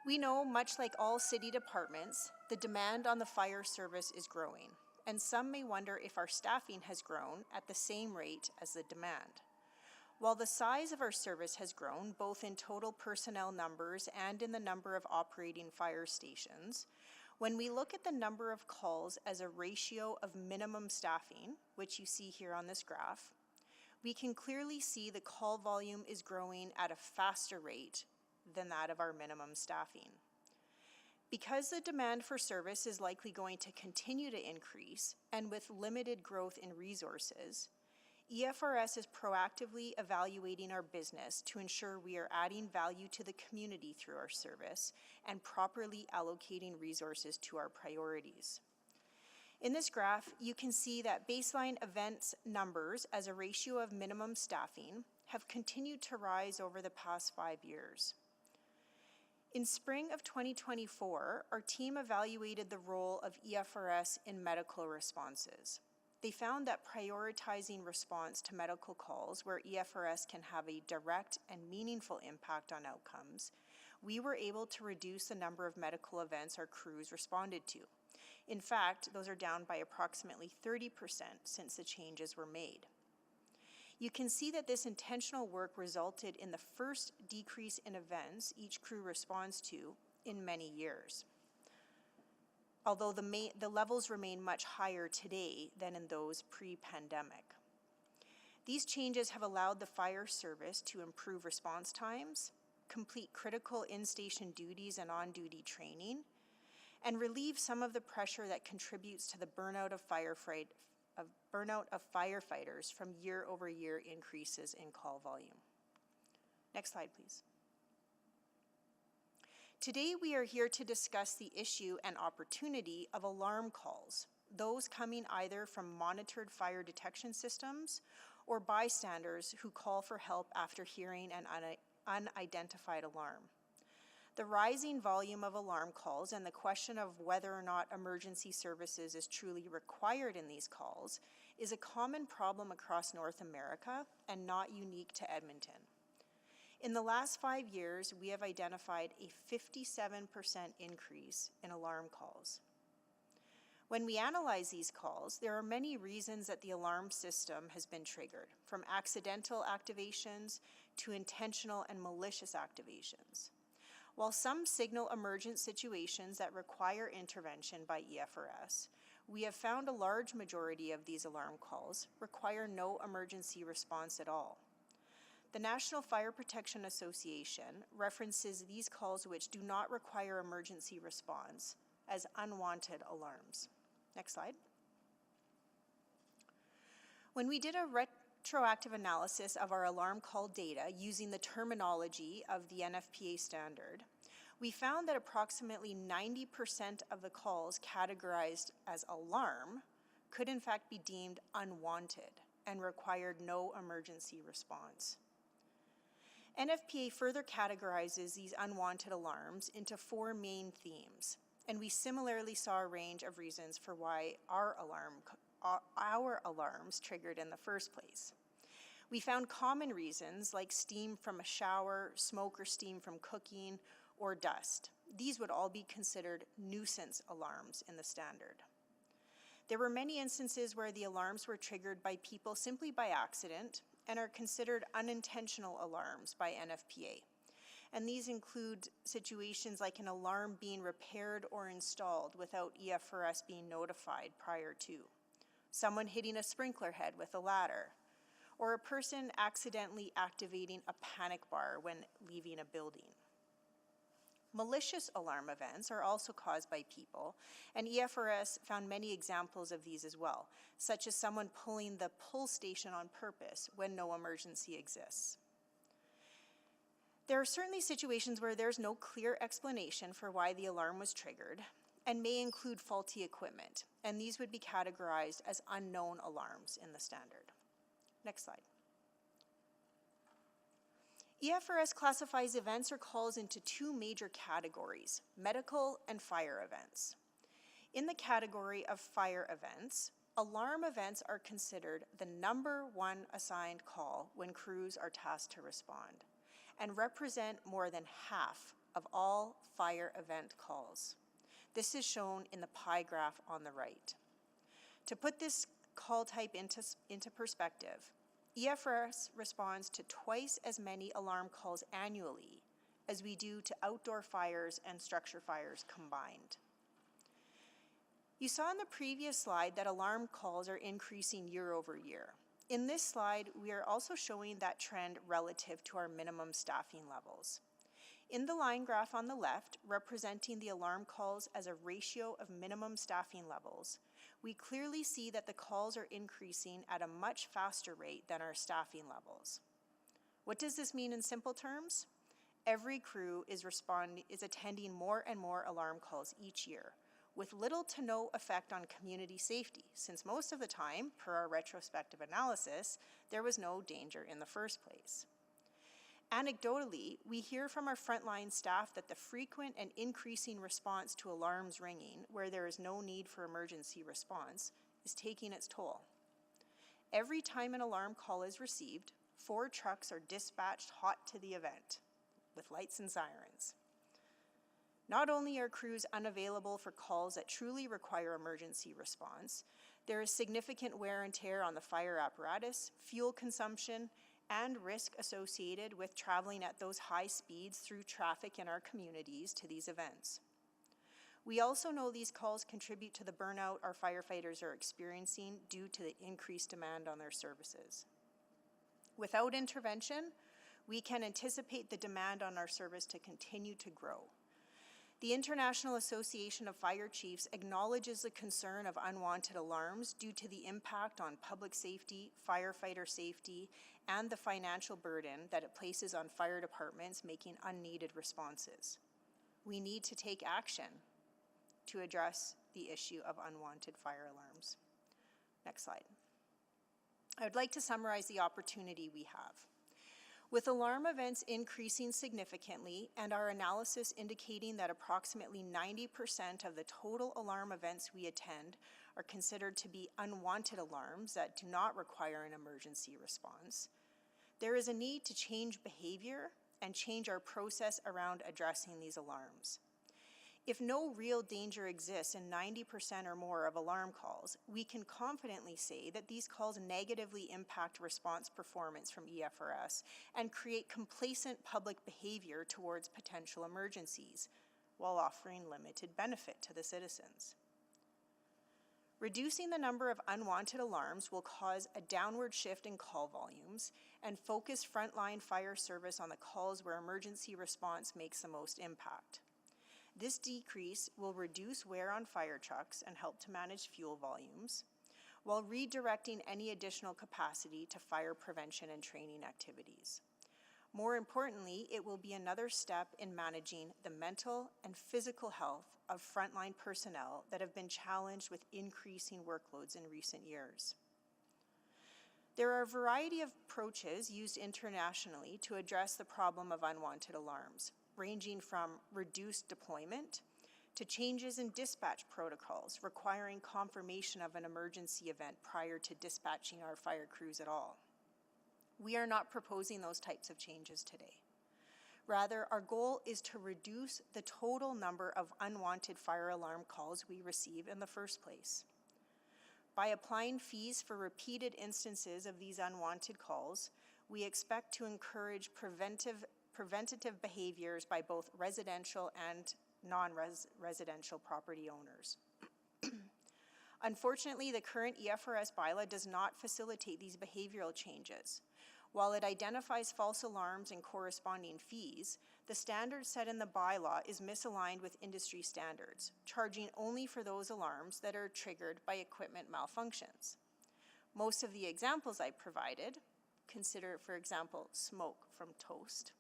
We know, much like all city departments, the demand on the fire service is growing, and some may wonder if our staffing has grown at the same rate as the demand. While the size of our service has grown, both in total personnel numbers and in the number of operating fire stations, when we look at the number of calls as a ratio of minimum staffing, which you see here on this graph, we can clearly see the call volume is growing at a faster rate than that of our minimum staffing. Because the demand for service is likely going to continue to increase, and with limited growth in resources, EFRS is proactively evaluating our business to ensure we are adding value to the community through our service and properly allocating resources to our priorities. In this graph, you can see that baseline events numbers as a ratio of minimum staffing have continued to rise over the past 5 years. In spring of 2024, our team evaluated the role of EFRS in medical responses. They found that prioritizing response to medical calls where EFRS can have a direct and meaningful impact on outcomes, we were able to reduce the number of medical events our crews responded to. In fact, those are down by approximately 30% since the changes were made. You can see that this intentional work resulted in the first decrease in events each crew responds to in many years, although the levels remain much higher today than in those pre-pandemic. These changes have allowed the fire service to improve response times, complete critical in-station duties and on-duty training, and relieve some of the pressure that contributes to the burnout of firefighters from year-over-year increases in call volume. Next slide, please. Today, we are here to discuss the issue and opportunity of alarm calls, those coming either from monitored fire detection systems or bystanders who call for help after hearing an unidentified alarm. The rising volume of alarm calls and the question of whether or not emergency services is truly required in these calls is a common problem across North America and not unique to Edmonton. In the last 5 years, we have identified a 57% increase in alarm calls. When we analyze these calls, there are many reasons that the alarm system has been triggered, from accidental activations to intentional and malicious activations. While some signal emergent situations that require intervention by EFRS, we have found a large majority of these alarm calls require no emergency response at all. The National Fire Protection Association references these calls which do not require emergency response as unwanted alarms. Next slide. When we did a retroactive analysis of our alarm call data using the terminology of the NFPA standard, we found that approximately 90% of the calls categorized as alarm could in fact be deemed unwanted and required no emergency response. NFPA further categorizes these unwanted alarms into 4 main themes, and we similarly saw a range of reasons for why our alarms triggered in the first place. We found common reasons like steam from a shower, smoke or steam from cooking, or dust. These would all be considered nuisance alarms in the standard. There were many instances where the alarms were triggered by people simply by accident and are considered unintentional alarms by NFPA. And these include situations like an alarm being repaired or installed without EFRS being notified prior to, someone hitting a sprinkler head with a ladder, or a person accidentally activating a panic bar when leaving a building. Malicious alarm events are also caused by people, and EFRS found many examples of these as well, such as someone pulling the pull station on purpose when no emergency exists. There are certainly situations where there's no clear explanation for why the alarm was triggered, and may include faulty equipment, and these would be categorized as unknown alarms in the standard. Next slide. EFRS classifies events or calls into two major categories, medical and fire events. In the category of fire events, alarm events are considered the number one assigned call when crews are tasked to respond, and represent more than half of all fire event calls. This is shown in the pie graph on the right. To put this call type into perspective, EFRS responds to twice as many alarm calls annually as we do to outdoor fires and structure fires combined. You saw in the previous slide that alarm calls are increasing year over year. In this slide, we are also showing that trend relative to our minimum staffing levels. In the line graph on the left, representing the alarm calls as a ratio of minimum staffing levels, we clearly see that the calls are increasing at a much faster rate than our staffing levels. What does this mean in simple terms? Every crew is attending more and more alarm calls each year, with little to no effect on community safety, since most of the time, per our retrospective analysis, there was no danger in the first place. Anecdotally, we hear from our frontline staff that the frequent and increasing response to alarms ringing, where there is no need for emergency response, is taking its toll. Every time an alarm call is received, 4 trucks are dispatched hot to the event, with lights and sirens. Not only are crews unavailable for calls that truly require emergency response, there is significant wear and tear on the fire apparatus, fuel consumption, and risk associated with traveling at those high speeds through traffic in our communities to these events. We also know these calls contribute to the burnout our firefighters are experiencing due to the increased demand on their services. Without intervention, we can anticipate the demand on our service to continue to grow. The International Association of Fire Chiefs acknowledges the concern of unwanted alarms due to the impact on public safety, firefighter safety, and the financial burden that it places on fire departments making unneeded responses. We need to take action to address the issue of unwanted fire alarms. Next slide. I would like to summarize the opportunity we have. With alarm events increasing significantly and our analysis indicating that approximately 90% of the total alarm events we attend are considered to be unwanted alarms that do not require an emergency response, there is a need to change behavior and change our process around addressing these alarms. If no real danger exists in 90% or more of alarm calls, we can confidently say that these calls negatively impact response performance from EFRS and create complacent public behavior towards potential emergencies, while offering limited benefit to the citizens. Reducing the number of unwanted alarms will cause a downward shift in call volumes and focus frontline fire service on the calls where emergency response makes the most impact. This decrease will reduce wear on fire trucks and help to manage fuel volumes, while redirecting any additional capacity to fire prevention and training activities. More importantly, it will be another step in managing the mental and physical health of frontline personnel that have been challenged with increasing workloads in recent years. There are a variety of approaches used internationally to address the problem of unwanted alarms, ranging from reduced deployment to changes in dispatch protocols requiring confirmation of an emergency event prior to dispatching our fire crews at all. We are not proposing those types of changes today. Rather, our goal is to reduce the total number of unwanted fire alarm calls we receive in the first place. By applying fees for repeated instances of these unwanted calls, we expect to encourage preventative behaviors by both residential and non-residential property owners. Unfortunately, the current EFRS bylaw does not facilitate these behavioral changes. While it identifies false alarms and corresponding fees, the standard set in the bylaw is misaligned with industry standards, charging only for those alarms that are triggered by equipment malfunctions. Most of the examples I provided, consider for example smoke from toast,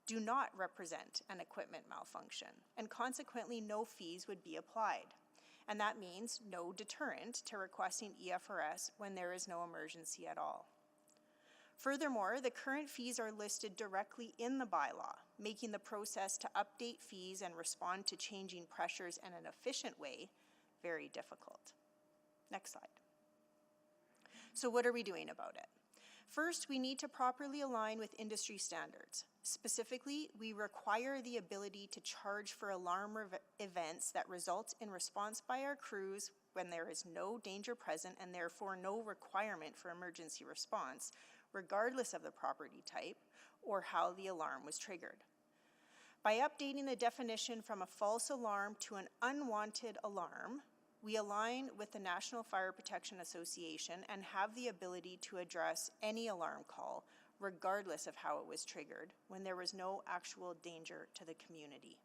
do not represent an equipment malfunction, and consequently no fees would be applied. And that means no deterrent to requesting EFRS when there is no emergency at all. Furthermore, the current fees are listed directly in the bylaw, making the process to update fees and respond to changing pressures in an efficient way very difficult. Next slide. So what are we doing about it? First, we need to properly align with industry standards. Specifically, we require the ability to charge for alarm events that result in response by our crews when there is no danger present and therefore no requirement for emergency response, regardless of the property type or how the alarm was triggered. By updating the definition from a false alarm to an unwanted alarm, we align with the National Fire Protection Association and have the ability to address any alarm call, regardless of how it was triggered, when there was no actual danger to the community.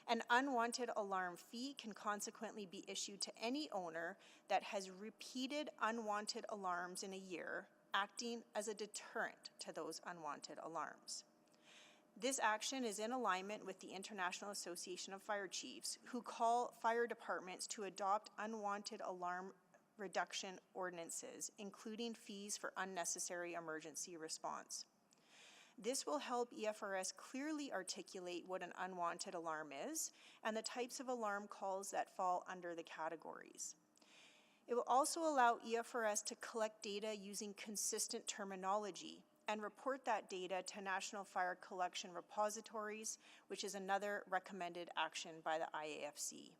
An unwanted alarm fee can consequently be issued to any owner that has repeated unwanted alarms in a year, acting as a deterrent to those unwanted alarms. This action is in alignment with the International Association of Fire Chiefs, who call fire departments to adopt unwanted alarm reduction ordinances, including fees for unnecessary emergency response. This will help EFRS clearly articulate what an unwanted alarm is and the types of alarm calls that fall under the categories. It will also allow EFRS to collect data using consistent terminology and report that data to National Fire Collection Repositories, which is another recommended action by the IAFC.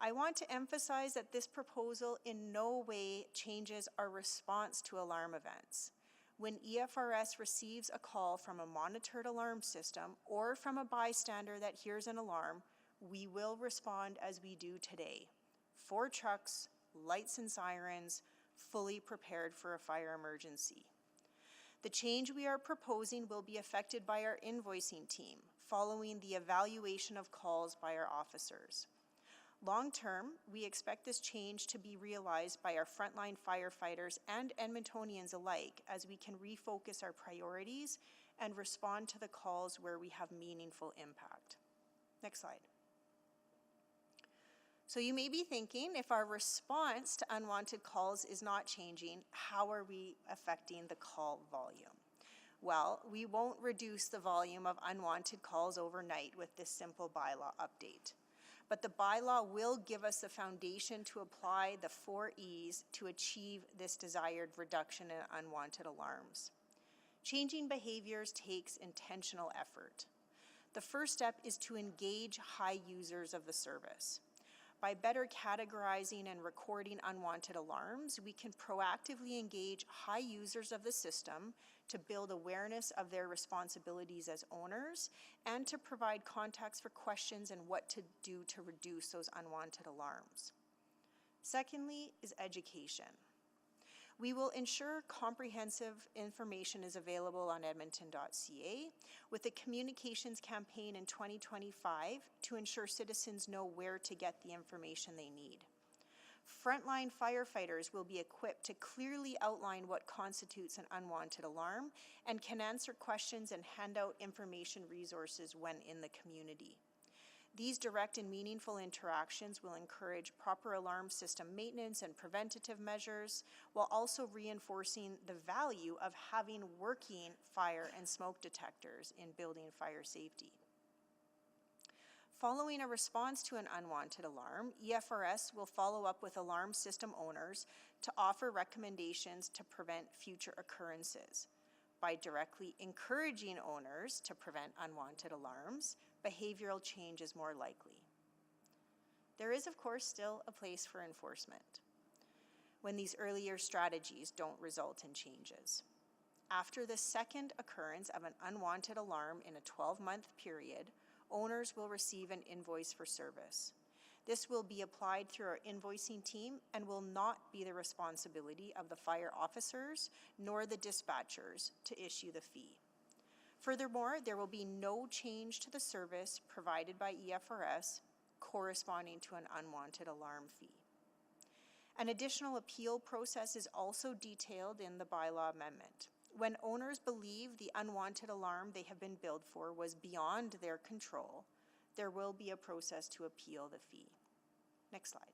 I want to emphasize that this proposal in no way changes our response to alarm events. When EFRS receives a call from a monitored alarm system or from a bystander that hears an alarm, we will respond as we do today. 4 trucks, lights and sirens, fully prepared for a fire emergency. The change we are proposing will be affected by our invoicing team, following the evaluation of calls by our officers. Long term, we expect this change to be realized by our frontline firefighters and Edmontonians alike as we can refocus our priorities and respond to the calls where we have meaningful impact. Next slide. So you may be thinking, if our response to unwanted calls is not changing, how are we affecting the call volume? Well, we won't reduce the volume of unwanted calls overnight with this simple bylaw update. But the bylaw will give us the foundation to apply the 4 E's to achieve this desired reduction in unwanted alarms. Changing behaviors takes intentional effort. The first step is to engage high users of the service. By better categorizing and recording unwanted alarms, we can proactively engage high users of the system to build awareness of their responsibilities as owners and to provide context for questions and what to do to reduce those unwanted alarms. Secondly is education. We will ensure comprehensive information is available on edmonton.ca with a communications campaign in 2025 to ensure citizens know where to get the information they need. Frontline firefighters will be equipped to clearly outline what constitutes an unwanted alarm and can answer questions and hand out information resources when in the community. These direct and meaningful interactions will encourage proper alarm system maintenance and preventative measures, while also reinforcing the value of having working fire and smoke detectors in building fire safety. Following a response to an unwanted alarm, EFRS will follow up with alarm system owners to offer recommendations to prevent future occurrences. By directly encouraging owners to prevent unwanted alarms, behavioral change is more likely. There is, of course, still a place for enforcement when these earlier strategies don't result in changes. after the second occurrence of an unwanted alarm in a 12-month period, owners will receive an invoice for service. This will be applied through our invoicing team and will not be the responsibility of the fire officers nor the dispatchers to issue the fee. Furthermore, there will be no change to the service provided by EFRS corresponding to an unwanted alarm fee. An additional appeal process is also detailed in the bylaw amendment. When owners believe the unwanted alarm they have been billed for was beyond their control, there will be a process to appeal the fee. Next slide.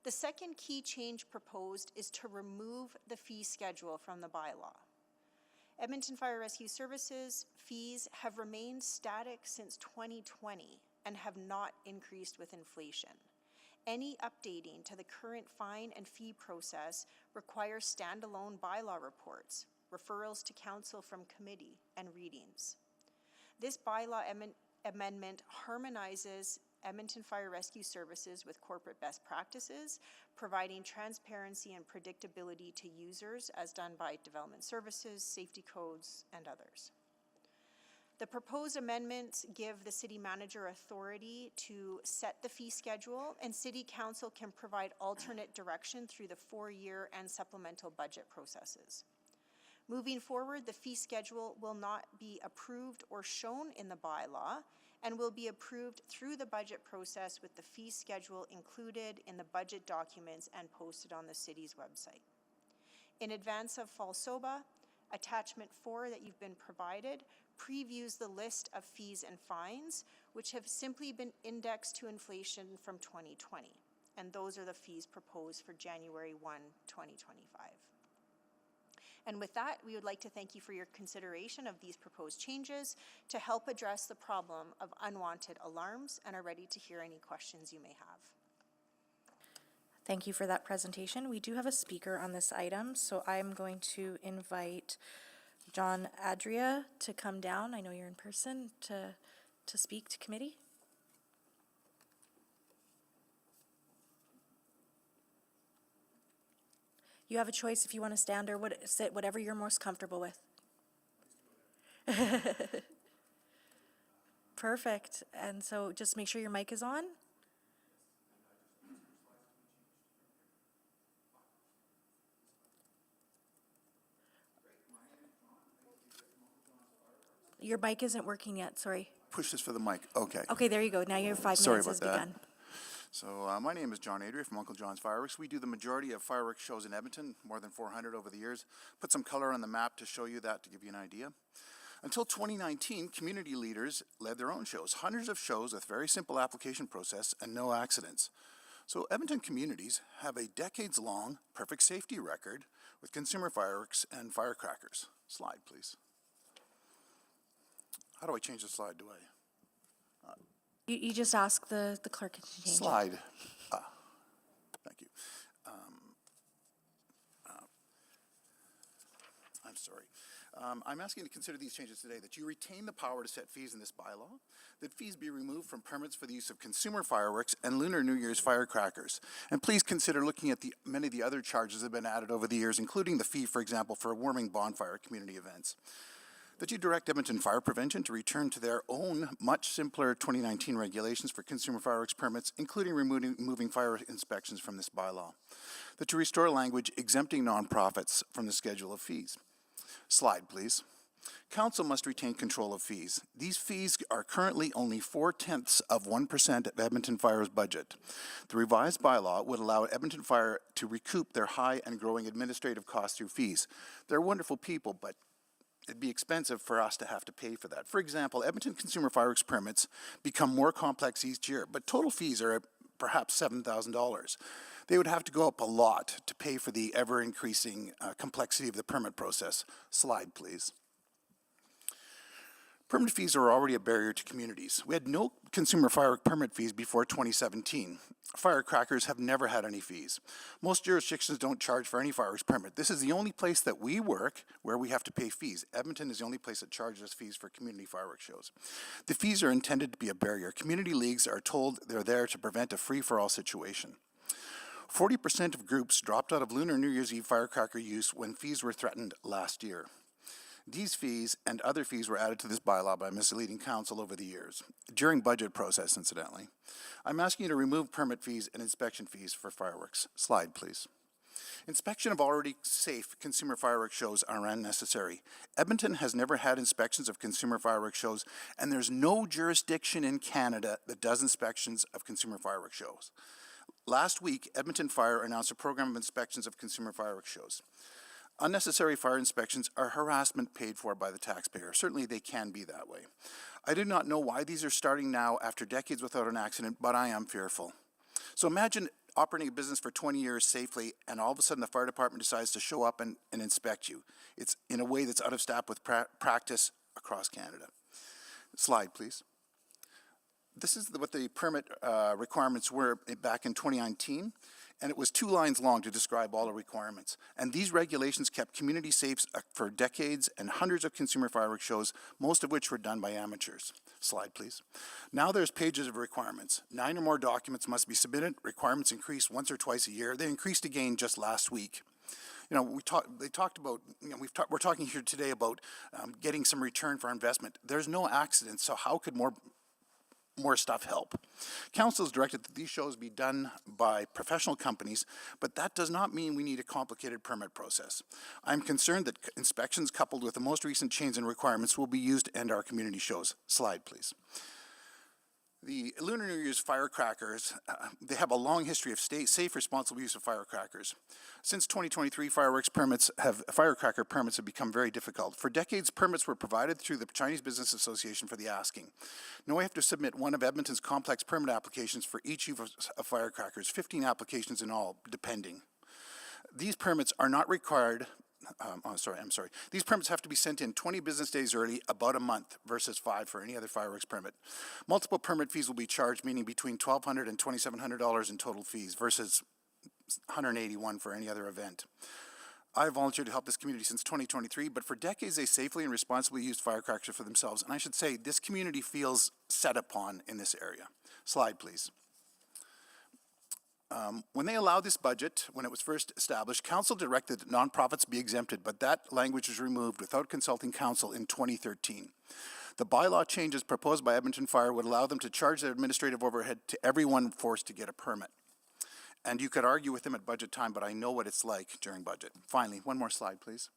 The second key change proposed is to remove the fee schedule from the bylaw. Edmonton Fire Rescue Services fees have remained static since 2020 and have not increased with inflation. Any updating to the current fine and fee process requires standalone bylaw reports, referrals to council from committee, and readings. This bylaw amendment harmonizes Edmonton Fire Rescue Services with corporate best practices, providing transparency and predictability to users as done by development services, safety codes, and others. The proposed amendments give the city manager authority to set the fee schedule, and city council can provide alternate direction through the 4-year and supplemental budget processes. Moving forward, the fee schedule will not be approved or shown in the bylaw and will be approved through the budget process with the fee schedule included in the budget documents and posted on the city's website. In advance of Fall SOBA, attachment 4 that you've been provided previews the list of fees and fines, which have simply been indexed to inflation from 2020. And those are the fees proposed for January 1, 2025. And with that, we would like to thank you for your consideration of these proposed changes to help address the problem of unwanted alarms, and are ready to hear any questions you may have. Thank you for that presentation. We do have a speaker on this item, so I'm going to invite John Adria to come down. I know you're in person to speak to committee. You have a choice if you want to stand or sit, whatever you're most comfortable with. Perfect. And so just make sure your mic is on. Your mic isn't working yet, sorry. Push this for the mic. Okay. Okay, there you go. Now you have 5 Sorry minutes about has that. begun. So my name is John Adria from Uncle John's Fireworks. We do the majority of fireworks shows in Edmonton, more than 400 over the years. Put some color on the map to show you that, to give you an idea. Until 2019, community leaders led their own shows, hundreds of shows with very simple application process and no accidents. So Edmonton communities have a decades-long perfect safety record with consumer fireworks and firecrackers. Slide, please. How do I change the slide? Do I? You just ask the clerk to change it. Slide. Thank you. I'm sorry. I'm asking to consider these changes today, that you retain the power to set fees in this bylaw, that fees be removed from permits for the use of consumer fireworks and Lunar New Year's firecrackers. And please consider looking at many of the other charges that have been added over the years, including the fee, for example, for warming bonfire community events. That you direct Edmonton Fire Prevention to return to their own much simpler 2019 regulations for consumer fireworks permits, including removing fire inspections from this bylaw. That you restore language exempting nonprofits from the schedule of fees. Slide, please. Council must retain control of fees. These fees are currently only 0.4% of Edmonton Fire's budget. The revised bylaw would allow Edmonton Fire to recoup their high and growing administrative costs through fees. They're wonderful people, but it'd be expensive for us to have to pay for that. For example, Edmonton consumer fireworks permits become more complex each year, but total fees are perhaps $7,000. They would have to go up a lot to pay for the ever-increasing complexity of the permit process. Slide, please. Permit fees are already a barrier to communities. We had no consumer firework permit fees before 2017. Firecrackers have never had any fees. Most jurisdictions don't charge for any fireworks permit. This is the only place that we work where we have to pay fees. Edmonton is the only place that charges fees for community fireworks shows. The fees are intended to be a barrier. Community leagues are told they're there to prevent a free-for-all situation. 40% of groups dropped out of Lunar New Year's Eve firecracker use when fees were threatened last year. These fees and other fees were added to this bylaw by misleading council over the years, during budget process incidentally. I'm asking you to remove permit fees and inspection fees for fireworks. Slide, please. Inspection of already safe consumer fireworks shows are unnecessary. Edmonton has never had inspections of consumer fireworks shows, and there's no jurisdiction in Canada that does inspections of consumer fireworks shows. Last week, Edmonton Fire announced a program of inspections of consumer fireworks shows. Unnecessary fire inspections are harassment paid for by the taxpayer. Certainly they can be that way. I do not know why these are starting now after decades without an accident, but I am fearful. So imagine operating a business for 20 years safely, and all of a sudden the fire department decides to show up and inspect you. It's in a way that's out of step with practice across Canada. Slide, please. This is what the permit requirements were back in 2019. And it was 2 lines long to describe all the requirements. And these regulations kept community safe for decades and hundreds of consumer fireworks shows, most of which were done by amateurs. Slide, please. Now there's pages of requirements. 9 or more documents must be submitted. Requirements increase once or twice a year. They increased again just last week. You know, they talked about, you know, we're talking here today about getting some return for our investment. There's no accident, so how could more stuff help? Council has directed that these shows be done by professional companies, but that does not mean we need a complicated permit process. I'm concerned that inspections coupled with the most recent change in requirements will be used to end our community shows. Slide, please. The Lunar New Year's firecrackers, they have a long history of safe, responsible use of firecrackers. Since 2023, firecracker permits have become very difficult. For decades, permits were provided through the Chinese Business Association for the asking. Now we have to submit one of Edmonton's complex permit applications for each use of firecrackers, 15 applications in all, depending. These permits are not required. I'm sorry. These permits have to be sent in 20 business days early, about a month, versus 5 for any other fireworks permit. Multiple permit fees will be charged, meaning between $1,200 and $2,700 in total fees, versus $181 for any other event. I volunteered to help this community since 2023, but for decades they safely and responsibly used firecrackers for themselves. And I should say, this community feels set upon in this area. Slide, please. When they allowed this budget, when it was first established, council directed that nonprofits be exempted, but that language was removed without consulting council in 2013. The bylaw changes proposed by Edmonton Fire would allow them to charge their administrative overhead to everyone forced to get a permit. And you could argue with them at budget time, but I know what it's like during budget. Finally, one more slide, please.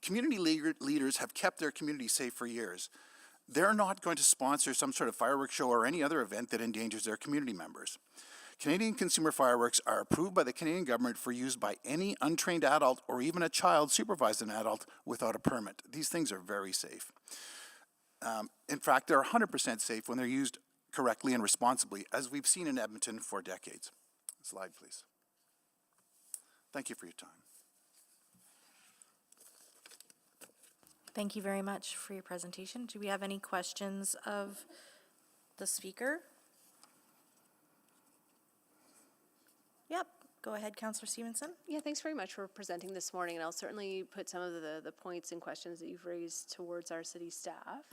Community leaders have kept their community safe for years. They're not going to sponsor some sort of fireworks show or any other event that endangers their community members. Canadian consumer fireworks are approved by the Canadian government for use by any untrained adult or even a child supervised an adult without a permit. These things are very safe. In fact, they're 100% safe when they're used correctly and responsibly, as we've seen in Edmonton for decades. Slide, please. Thank you for your time. Thank you very much for your presentation. Do we have any questions of the speaker? Yep, go ahead, Councillor Stevenson. Yeah, thanks very much for presenting this morning, and I'll certainly put some of the points and questions that you've raised towards our city staff.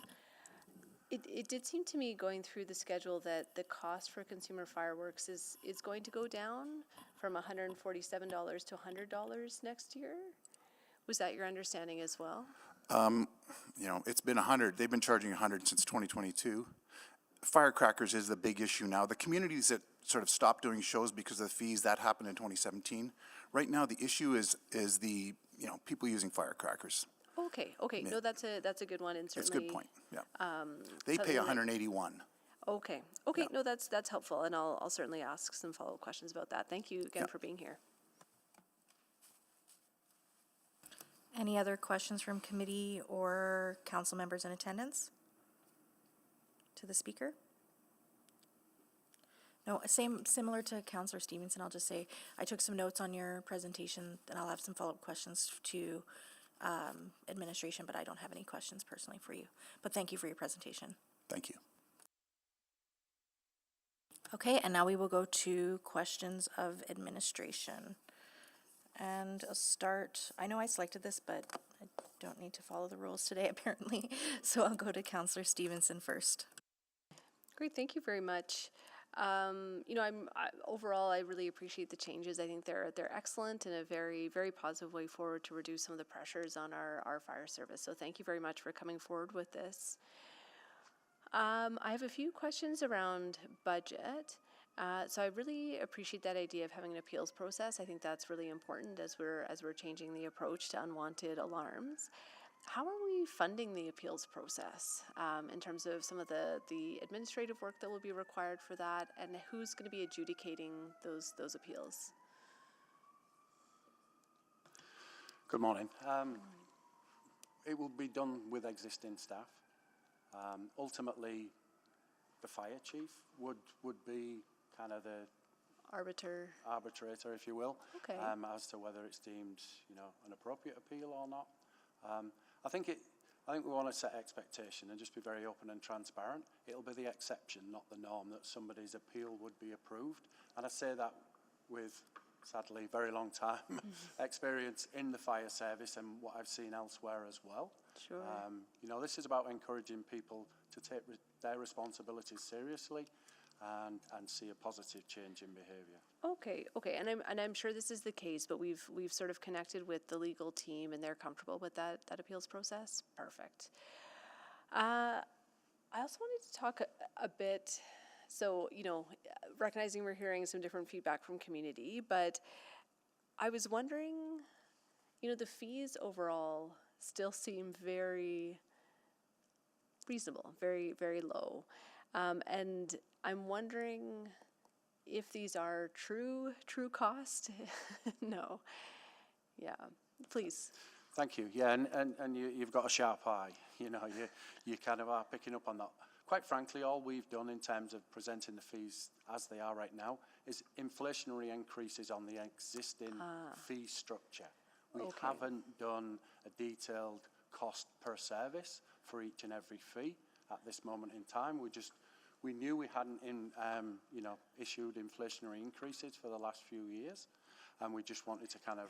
It did seem to me, going through the schedule, that the cost for consumer fireworks is going to go down from $147 to $100 next year. Was that your understanding as well? You know, it's been 100. They've been charging 100 since 2022. Firecrackers is the big issue now. The communities that sort of stopped doing shows because of the fees, that happened in 2017. Right now, the issue is the, you know, people using firecrackers. Okay. Yeah. No, that's a good one, and That's a certainly. good point, yeah. They pay 181. Okay. Yeah. No, that's helpful, and I'll certainly ask some follow-up questions about that. Thank you again for being here. Any other questions from committee or council members in attendance to the speaker? No, similar to Councillor Stevenson, I'll just say I took some notes on your presentation, and I'll have some follow-up questions to administration, but I don't have any questions personally for you. But thank you for your presentation. Thank you. Okay, and now we will go to questions of administration. And I'll start, I know I selected this, but I don't need to follow the rules today, apparently. So I'll go to Councillor Stevenson first. Great, thank you very much. Overall, I really appreciate the changes. I think they're excellent and a very, very positive way forward to reduce some of the pressures on our fire service. So thank you very much for coming forward with this. I have a few questions around budget. So I really appreciate that idea of having an appeals process. I think that's really important as we're changing the approach to unwanted alarms. How are we funding the appeals process in terms of some of the administrative work that will be required for that, and who's going to be adjudicating those appeals? Good morning. It will be done with existing staff. Ultimately, the fire chief would be kind of the arbitrator, if you will, Okay. as to whether it's deemed, an appropriate appeal or not. I think we want to set expectation and just be very open and transparent. It'll be the exception, not the norm, that somebody's appeal would be approved. And I say that with, sadly, very long time experience in the fire service and what I've seen elsewhere as well. Sure. This is about encouraging people to take their responsibilities seriously and see a positive change in behaviour. Okay, and I'm sure this is the case, but we've sort of connected with the legal team, and they're comfortable with that appeals process. Perfect. I also wanted to talk a bit. So recognizing we're hearing some different feedback from community, but I was wondering, the fees overall still seem very reasonable, very, very low, and I'm wondering if these are true cost. No. Yeah, please. Thank you. Yeah, and you've got a sharp eye. You kind of are picking up on that. Quite frankly, all we've done in terms of presenting the fees as they are right now is inflationary increases on the existing fee structure. We haven't done a detailed cost per service for each and every fee at this moment in time. We knew we hadn't issued inflationary increases for the last few years, and we just wanted to kind of,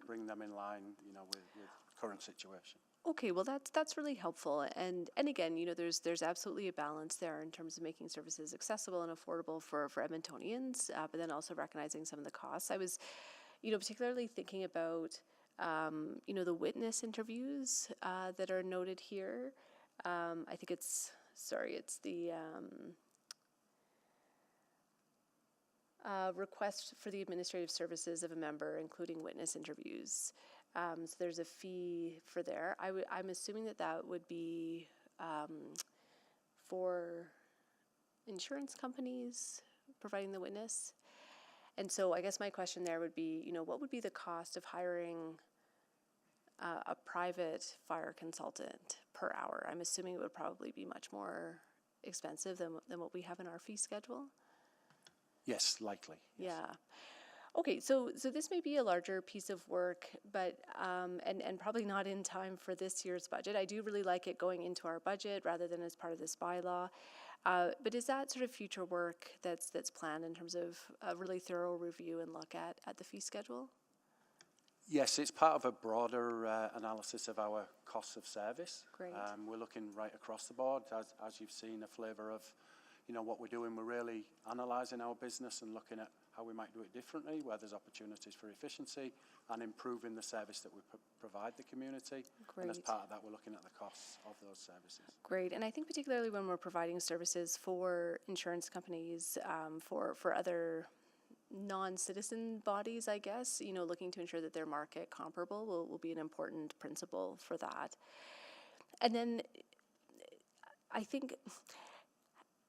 bring them in line, with current situation. Okay, well that's really helpful, and again, there's absolutely a balance there in terms of making services accessible and affordable for Edmontonians, but then also recognizing some of the costs. I was, particularly thinking about, the witness interviews that are noted here. I think it's the request for the administrative services of a member, including witness interviews. So there's a fee for there. I'm assuming that would be for insurance companies providing the witness. And so I guess my question there would be, what would be the cost of hiring a private fire consultant per hour? I'm assuming it would probably be much more expensive than what we have in our fee schedule. Yes, likely. Yes. Yeah. Okay, so this may be a larger piece of work, but and probably not in time for this year's budget. I do really like it going into our budget rather than as part of this bylaw. But is that sort of future work that's planned in terms of a really thorough review and look at the fee schedule? Yes, it's part of a broader analysis of our costs of service. Great. We're looking right across the board, as you've seen, a flavour of, what we're doing. We're really analysing our business and looking at how we might do it differently, where there's opportunities for efficiency and improving the service that we provide the community. Great. And as part of that, we're looking at the costs of those services. Great, and I think particularly when we're providing services for insurance companies, for other non-citizen bodies, I guess, looking to ensure that they're market comparable will be an important principle for that. And then I think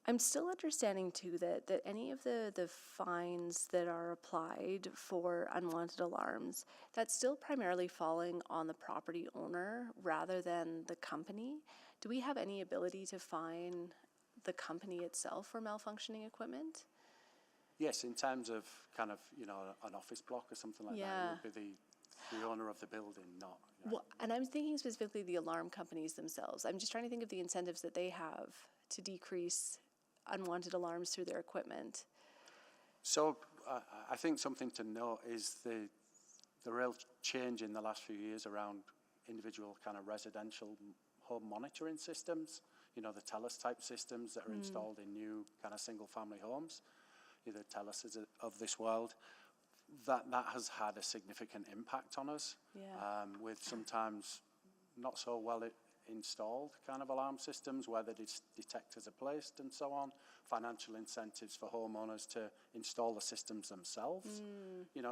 I'm still understanding too that any of the fines that are applied for unwanted alarms, that's still primarily falling on the property owner rather than the company. Do we have any ability to fine the company itself for malfunctioning equipment? Yes, in terms of kind of, an office block or something like Yeah. that, it would be the owner of the building, not. Well, and I'm thinking specifically the alarm companies themselves. I'm just trying to think of the incentives that they have to decrease unwanted alarms through their equipment. So I think something to note is the real change in the last few years around individual kind of residential home monitoring systems. the TELUS type systems that are installed in new kind of single family homes, either TELUS is of this world, that has had a significant impact on us, with sometimes not so well installed kind of alarm systems where the detectors are placed and so on, financial incentives for homeowners to install the systems themselves,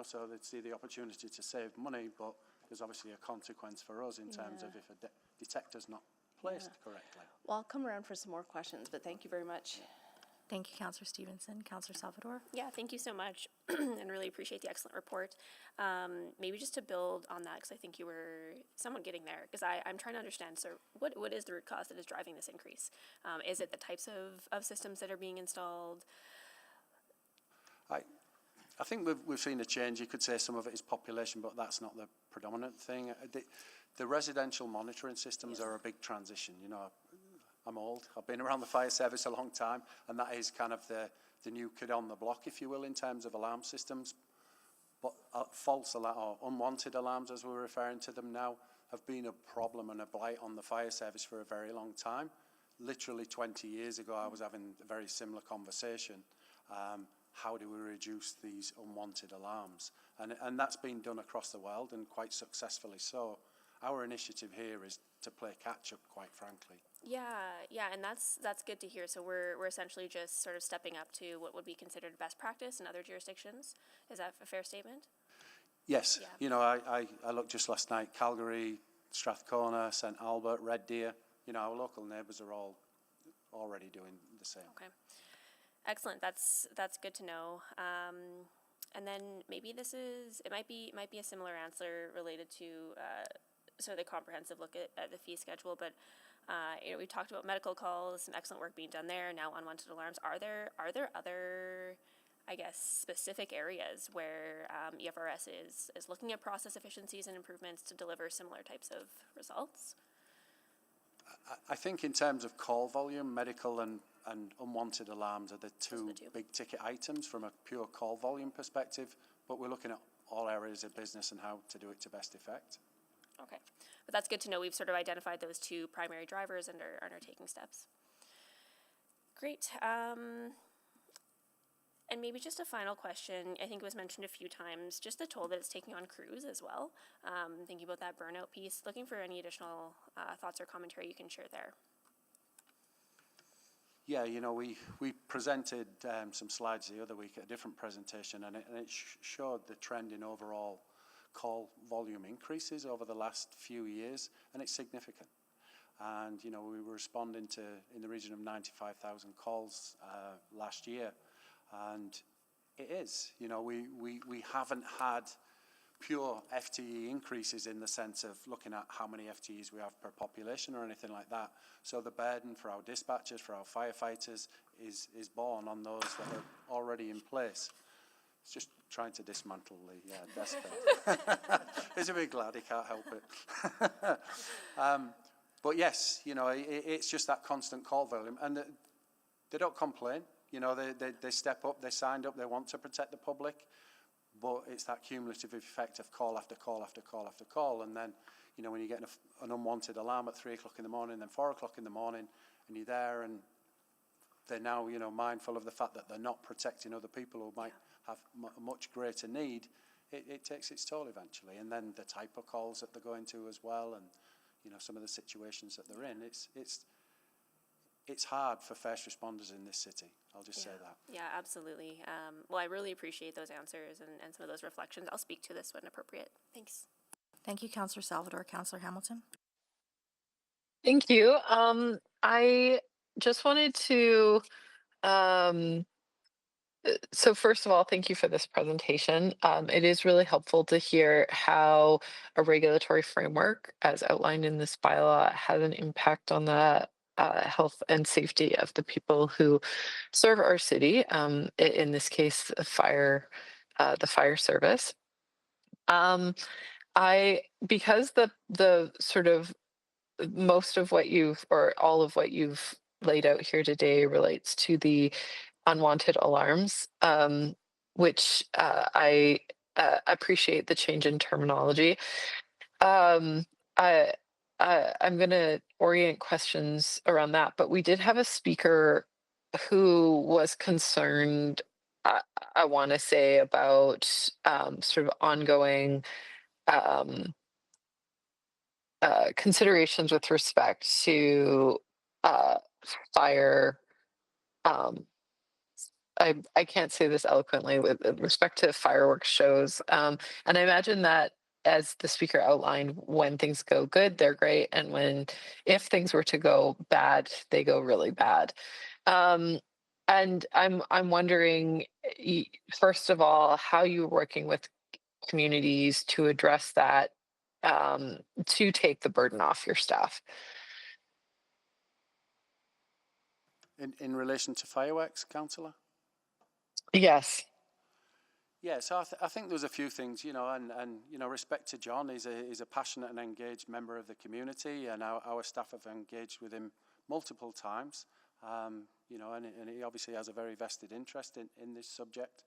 so they'd see the opportunity to save money, but there's obviously a consequence for us in terms of if a detector's not placed correctly. Well, I'll come around for some more questions, but thank you very much. Thank you, Councillor Stevenson. Councillor Salvador? Yeah, thank you so much, and really appreciate the excellent report. Maybe just to build on that, because I think you were somewhat getting there, because I'm trying to understand, so what is the root cause that is driving this increase? Is it the types of systems that are being installed? I think we've seen a change. You could say some of it is population, but that's not the predominant thing. The residential monitoring systems are a big transition. I'm old. I've been around the fire service a long time, and that is kind of the new kid on the block, if you will, in terms of alarm systems. But false alarm, or unwanted alarms, as we're referring to them now, have been a problem and a blight on the fire service for a very long time. Literally 20 years ago, I was having a very similar conversation. How do we reduce these unwanted alarms? And that's been done across the world, and quite successfully so. Our initiative here is to play catch up, quite frankly. Yeah, and that's good to hear. So we're essentially just sort of stepping up to what would be considered best practice in other jurisdictions. Is that a fair statement? Yes. Yeah. I looked just last night. Calgary, Strathcona, St Albert, Red Deer. Our local neighbours are all already doing the same. Okay. Excellent. That's good to know. And then maybe it might be a similar answer related to sort of the comprehensive look at the fee schedule, but we've talked about medical calls, some excellent work being done there, now unwanted alarms. Are there other, I guess, specific areas where EFRS is looking at process efficiencies and improvements to deliver similar types of results? I think in terms of call volume, medical and unwanted alarms are the two big ticket items from a pure call volume perspective, but we're looking at all areas of business and how to do it to best effect. Okay, but that's good to know. We've sort of identified those two primary drivers and are taking steps. Great. And maybe just a final question. I think it was mentioned a few times, just the toll that it's taking on crews as well. Thinking about that burnout piece, looking for any additional thoughts or commentary you can share there. Yeah, we presented some slides the other week at a different presentation, and it showed the trend in overall call volume increases over the last few years, and it's significant. And, we were responding to in the region of 95,000 calls last year. And it is, we haven't had pure FTE increases in the sense of looking at how many FTEs we have per population or anything like that. So the burden for our dispatchers, for our firefighters is borne on those that are already in place. It's just trying to dismantle the desk bed. He's a bit glad, he can't help it. But yes, it's just that constant call volume. And they don't complain. They step up, they signed up, they want to protect the public, but it's that cumulative effect of call after call after call after call. And then, when you get an unwanted alarm at 3 o'clock in the morning, then 4 o'clock in the morning, and you're there, and they're now, mindful of the fact that they're not protecting other people who might have a much greater need, it takes its toll eventually. And then the type of calls that they're going to as well, and, some of the situations that they're in, it's hard for first responders in this city. I'll just say that. Yeah, absolutely. Well, I really appreciate those answers and some of those reflections. I'll speak to this when appropriate. Thanks. Thank you, Councillor Salvador. Councillor Hamilton? Thank you. I just wanted to, so first of all, thank you for this presentation. It is really helpful to hear how a regulatory framework, as outlined in this bylaw, has an impact on the health and safety of the people who serve our city. In this case, the fire service. Because the sort of most of what you've, or all of what you've laid out here today relates to the unwanted alarms, which I appreciate the change in terminology. I I'm going to orient questions around that, but we did have a speaker who was concerned, uh, I want to say, about sort of ongoing um, considerations with respect to uh, fire. Um, I can't say this eloquently with respect to fireworks shows. And I imagine that, as the speaker outlined, when things go good, they're great. And if things were to go bad, they go really bad. Um, and I'm wondering, first of all, how you're working with communities to address that, to take the burden off your staff. In relation to fireworks, councillor? Yes. Yeah, so I think there's a few things, and respect to John. He's a passionate and engaged member of the community, and our staff have engaged with him multiple times. And he obviously has a very vested interest in this subject.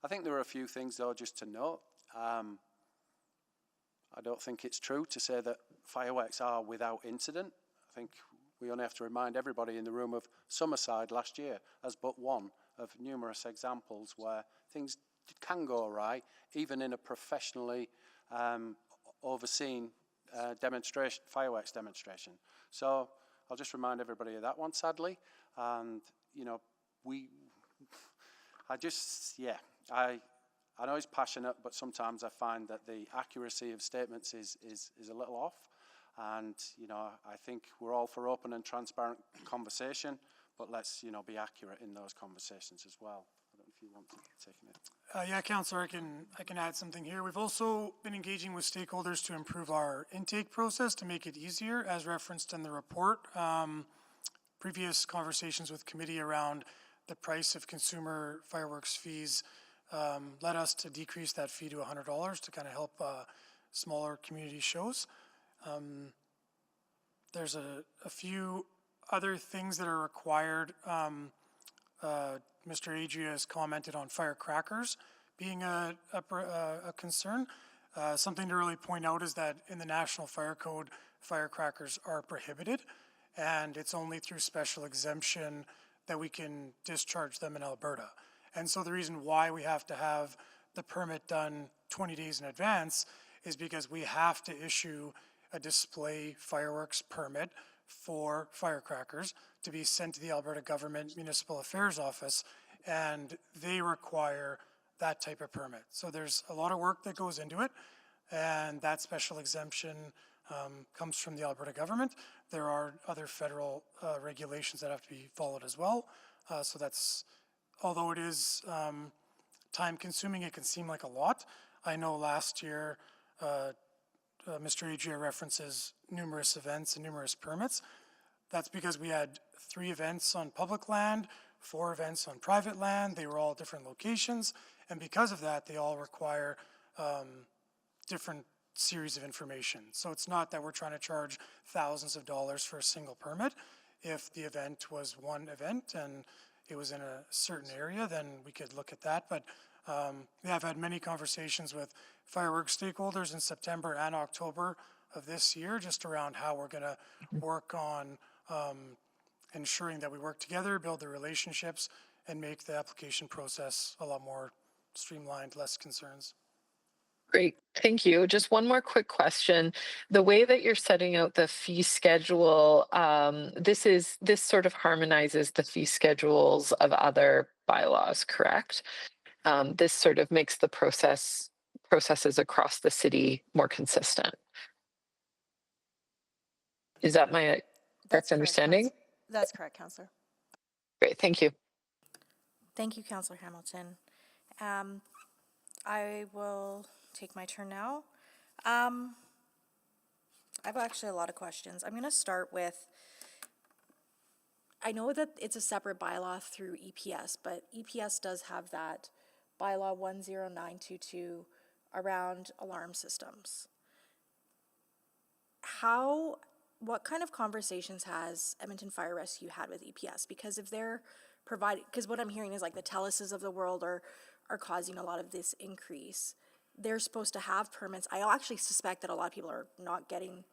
I think there are a few things, though, just to note. I don't think it's true to say that fireworks are without incident. I think we only have to remind everybody in the room of Summerside last year as but one of numerous examples where things can go awry, even in a professionally overseen fireworks demonstration. So I'll just remind everybody of that one, sadly. And, I know he's passionate, but sometimes I find that the accuracy of statements is a little off. And, I think we're all for open and transparent conversation, but let's, be accurate in those conversations as well. I don't know if you want to take it. Yeah, Councillor, I can add something here. We've also been engaging with stakeholders to improve our intake process to make it easier, as referenced in the report. Previous conversations with committee around the price of consumer fireworks fees led us to decrease that fee to $100 to kind of help smaller community shows. There's a few other things that are required. Mr. Adria has commented on firecrackers being a concern. Something to really point out is that in the National Fire Code, firecrackers are prohibited, and it's only through special exemption that we can discharge them in Alberta. And so the reason why we have to have the permit done 20 days in advance is because we have to issue a display fireworks permit for firecrackers to be sent to the Alberta Government Municipal Affairs Office, and they require that type of permit. So there's a lot of work that goes into it, and that special exemption comes from the Alberta government. There are other federal regulations that have to be followed as well. So that's, although it is time consuming, it can seem like a lot. I know last year, Mr. Adria references numerous events and numerous permits. That's because we had 3 events on public land, 4 events on private land. They were all different locations. And because of that, they all require different series of information. So it's not that we're trying to charge thousands of dollars for a single permit. If the event was one event and it was in a certain area, then we could look at that. But we have had many conversations with fireworks stakeholders in September and October of this year, just around how we're going to work on ensuring that we work together, build the relationships, and make the application process a lot more streamlined, less concerns. Great, thank you. Just one more quick question. The way that you're setting out the fee schedule, this sort of harmonizes the fee schedules of other bylaws, correct? This sort of makes the processes across the city more consistent. Is that my correct understanding? That's correct, Councillor. Great, thank you. Thank you, Councillor Hamilton. I will take my turn now. I have actually a lot of questions. I'm going to start with, I know that it's a separate bylaw through EPS, but EPS does have that bylaw 10922 around alarm systems. What kind of conversations has Edmonton Fire Rescue had with EPS? Because if they're providing, because what I'm hearing is like the Teleses of the world are causing a lot of this increase. They're supposed to have permits. I actually suspect that a lot of people are not getting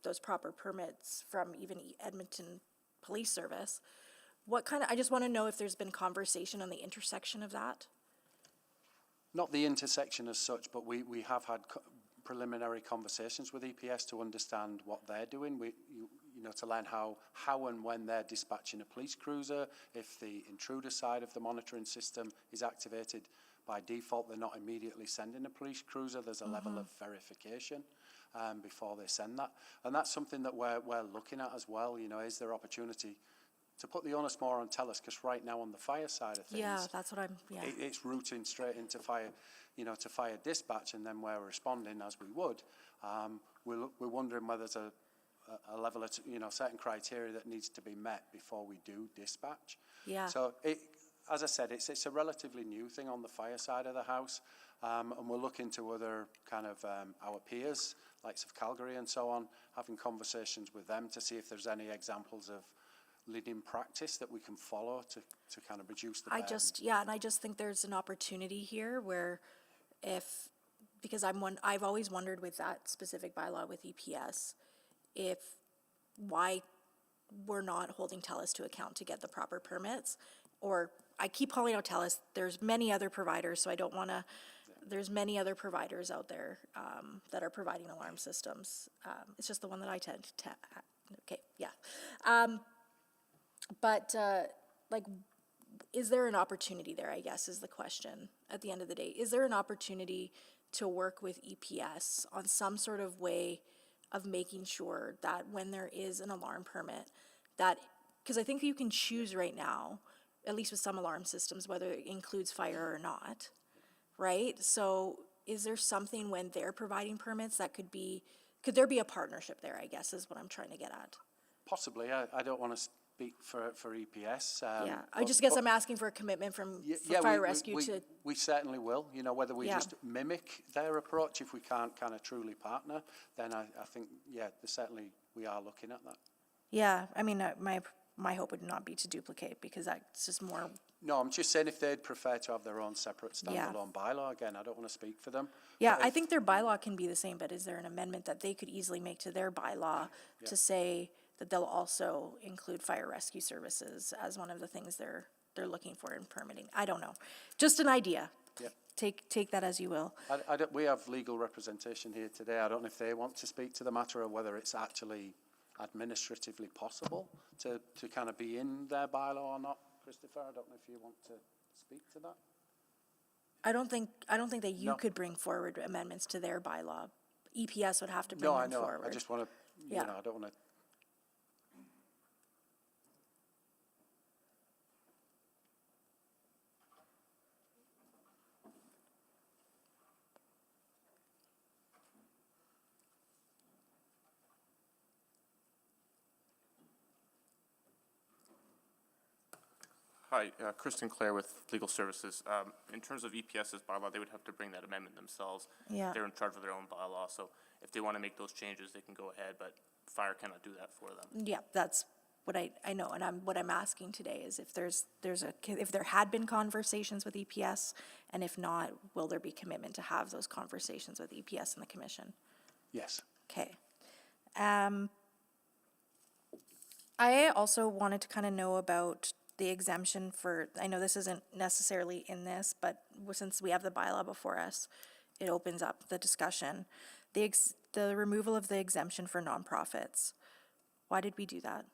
those proper permits from even Edmonton Police Service. I just want to know if there's been conversation on the intersection of that. Not the intersection as such, but we have had preliminary conversations with EPS to understand what they're doing. You know, to learn how and when they're dispatching a police cruiser, if the intruder side of the monitoring system is activated. By default, they're not immediately sending a police cruiser. There's a level of verification before they send that. And that's something that we're looking at as well. You know, is there opportunity to put the onus more on TELUS? Because right now on the fire side of things, Yeah, that's what it's routing straight into fire, you know, to fire dispatch, and then we're responding as we would. We're wondering whether there's a level of, you know, certain criteria that needs to be met before we do dispatch. Yeah. So as I said, it's a relatively new thing on the fire side of the house, and we're looking to other kind of our peers, likes of Calgary and so on, having conversations with them to see if there's any examples of leading practice that we can follow to kind of reduce the burden. And I just think there's an opportunity here where because I've always wondered with that specific bylaw with EPS, why we're not holding TELUS to account to get the proper permits. Or I keep calling out TELUS, there's many other providers, so I don't want to, there's many other providers out there that are providing alarm systems. It's just the one that I tend to, okay, yeah. Like, is there an opportunity there, I guess, is the question at the end of the day. Is there an opportunity to work with EPS on some sort of way of making sure that when there is an alarm permit, because I think you can choose right now, at least with some alarm systems, whether it includes fire or not, right? So is there something when they're providing permits that could there be a partnership there, I guess, is what I'm trying to get at. Possibly. I don't want to speak for EPS. I just guess I'm asking for a commitment from fire rescue to... We certainly will. You know, whether we just mimic their approach, if we can't kind of truly partner, then I think, certainly we are looking at that. Yeah, I mean, my hope would not be to duplicate, because that's just more... No, I'm just saying if they'd prefer to have their own separate standalone bylaw, again, I don't want to speak for them. Yeah, I think their bylaw can be the same, but is there an amendment that they could easily make to their bylaw to say that they'll also include fire rescue services as one of the things they're looking for in permitting? I don't know. Just an idea. Yeah. Take that as you will. We have legal representation here today. I don't know if they want to speak to the matter or whether it's actually administratively possible to kind of be in their bylaw or not. Christopher, I don't know if you want to speak to that. I don't think that you could bring forward amendments to their bylaw. EPS would have to bring them forward. No, I just want to, you know, I don't want to. Hi, Kristen Clare with Legal Services. In terms of EPS's bylaw, they would have to bring that amendment themselves. Yeah. They're in charge of their own bylaw, so if they want to make those changes, they can go ahead, but fire cannot do that for them. Yeah, that's what I know, and what I'm asking today is if if there had been conversations with EPS, and if not, will there be commitment to have those conversations with EPS and the commission? Yes. Okay. I also wanted to kind of know about the exemption for, I know this isn't necessarily in this, but since we have the bylaw before us, it opens up the discussion. The removal of the exemption for nonprofits. Why did we do that?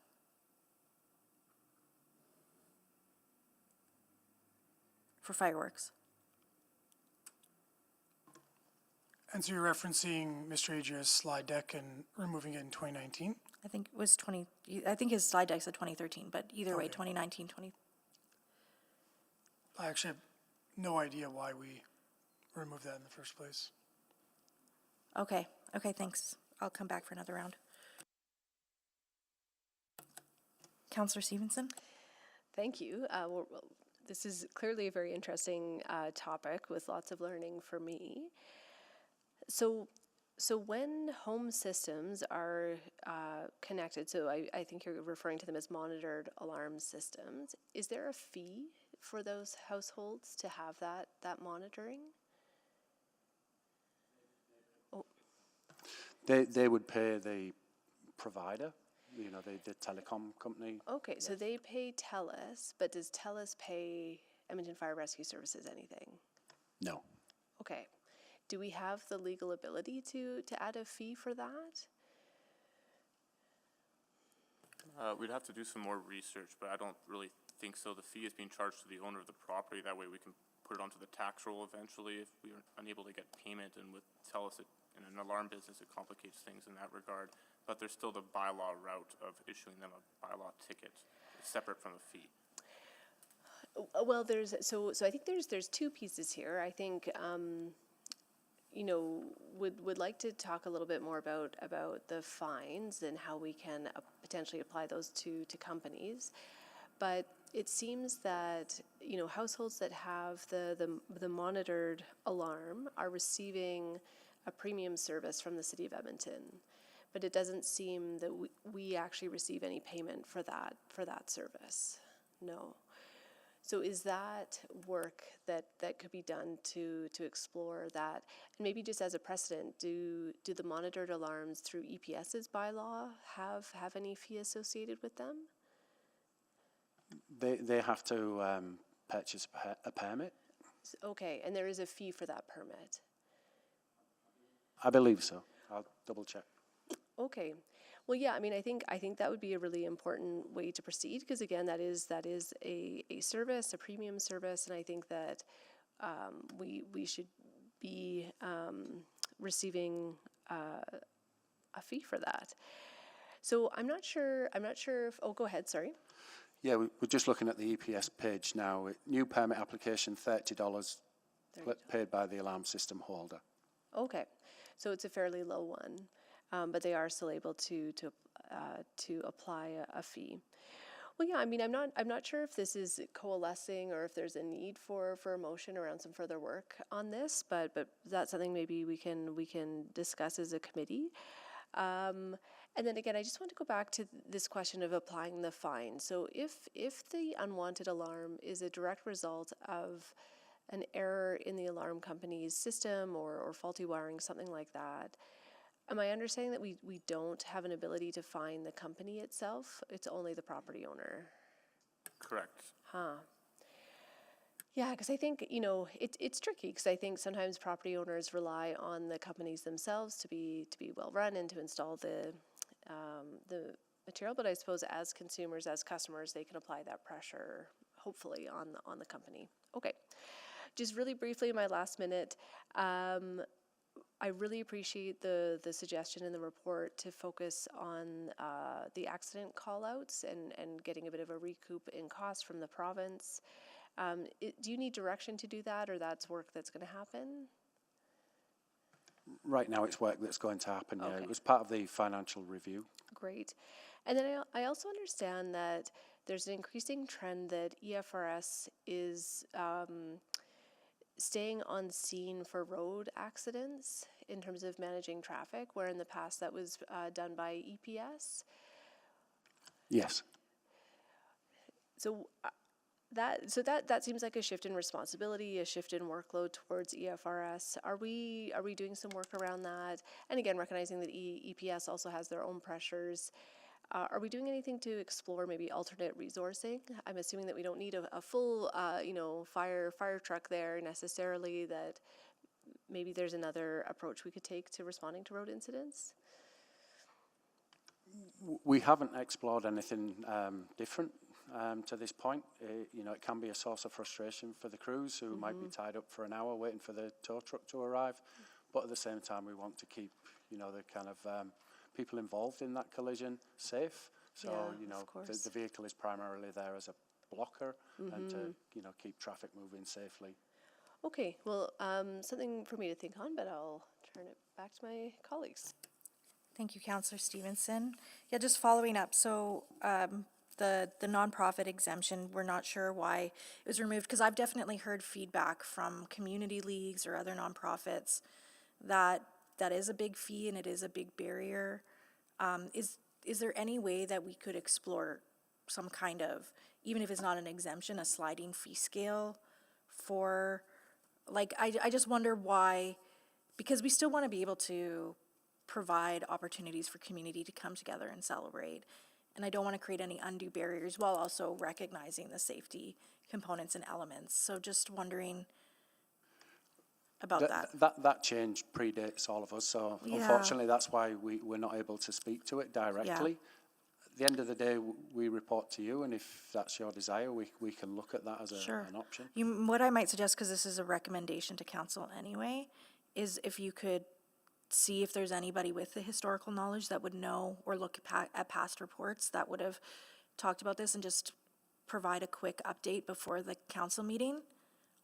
For fireworks. And so you're referencing Mr. Adria's slide deck and removing it in 2019? I think it was I think his slide deck said 2013, but either way, 2019, I actually have no idea why we removed that in the first place. Okay, thanks. I'll come back for another round. Councillor Stevenson? Thank you. This is clearly a very interesting topic with lots of learning for me. So when home systems are connected, so I think you're referring to them as monitored alarm systems, is there a fee for those households to have that monitoring? They would pay the provider, you know, the telecom company. Okay, so they pay TELUS, but does TELUS pay Edmonton Fire Rescue Services anything? No. Okay. Do we have the legal ability to add a fee for that? We'd have to do some more research, but I don't really think so. The fee is being charged to the owner of the property. That way we can put it onto the tax roll eventually if we are unable to get payment. And with TELUS, in an alarm business, it complicates things in that regard. But there's still the bylaw route of issuing them a bylaw ticket, separate from the fee. Well, so I think there's two pieces here. I think you know, would like to talk a little bit more about the fines and how we can potentially apply those to companies. But it seems that, you know, households that have the monitored alarm are receiving a premium service from the City of Edmonton. But it doesn't seem that we actually receive any payment for that service. No. So is that work that could be done to explore that? And maybe just as a precedent, do the monitored alarms through EPS's bylaw have any fee associated with them? They have to purchase a permit. Okay, and there is a fee for that permit. I believe so. I'll double check. Okay. Well, yeah, I mean, I think that would be a really important way to proceed because, again, that is a service, a premium service, and I think that we should be receiving a fee for that. So I'm not sure if, oh, go ahead, sorry. Yeah, we're just looking at the EPS page now. New permit application, $30 paid by the alarm system holder. Okay, so it's a fairly low one. But they are still able to apply a fee. Well, yeah, I mean, I'm not sure if this is coalescing or if there's a need for a motion around some further work on this, but that's something maybe we can discuss as a committee. And then again, I just want to go back to this question of applying the fine. So if the unwanted alarm is a direct result of an error in the alarm company's system or faulty wiring, something like that, am I understanding that we don't have an ability to fine the company itself? It's only the property owner? Correct. Huh. Yeah, because I think, you know, it's tricky because I think sometimes property owners rely on the companies themselves to be well run and to install the material. But I suppose as consumers, as customers, they can apply that pressure, hopefully, on the company. Okay. Just really briefly, in my last minute, I really appreciate the suggestion in the report to focus on the accident call-outs and getting a bit of a recoup in cost from the province. Do you need direction to do that, or that's work that's going to happen? Right now it's work that's going to happen, yeah. Okay. It was part of the financial review. Great. And then I also understand that there's an increasing trend that EFRS is staying on scene for road accidents in terms of managing traffic, where in the past that was done by EPS. Yes. So that seems like a shift in responsibility, a shift in workload towards EFRS. Are we doing some work around that? And again, recognizing that EPS also has their own pressures. Are we doing anything to explore maybe alternate resourcing? I'm assuming that we don't need a full, fire truck there necessarily, that maybe there's another approach we could take to responding to road incidents? We haven't explored anything different to this point. It can be a source of frustration for the crews who might be tied up for an hour waiting for the tow truck to arrive. But at the same time, we want to keep, the kind of people involved in that collision safe. So, the vehicle is primarily there as a blocker and to, keep traffic moving safely. Okay, well, something for me to think on, but I'll turn it back to my colleagues. Thank you, Councillor Stevenson. Yeah, just following up, so the nonprofit exemption, we're not sure why it was removed, because I've definitely heard feedback from community leagues or other nonprofits that is a big fee and it is a big barrier. Is there any way that we could explore some kind of, even if it's not an exemption, a sliding fee scale for, I just wonder why, because we still want to be able to provide opportunities for community to come together and celebrate. And I don't want to create any undue barriers while also recognizing the safety components and elements. So just wondering about that. That change predates all of us, so Yeah. unfortunately, that's why we're not able to speak to it directly. At the end of the day, we report to you, and if that's your desire, we can look at that as an option. What I might suggest, because this is a recommendation to council anyway, is if you could see if there's anybody with the historical knowledge that would know or look at past reports that would have talked about this and just provide a quick update before the council meeting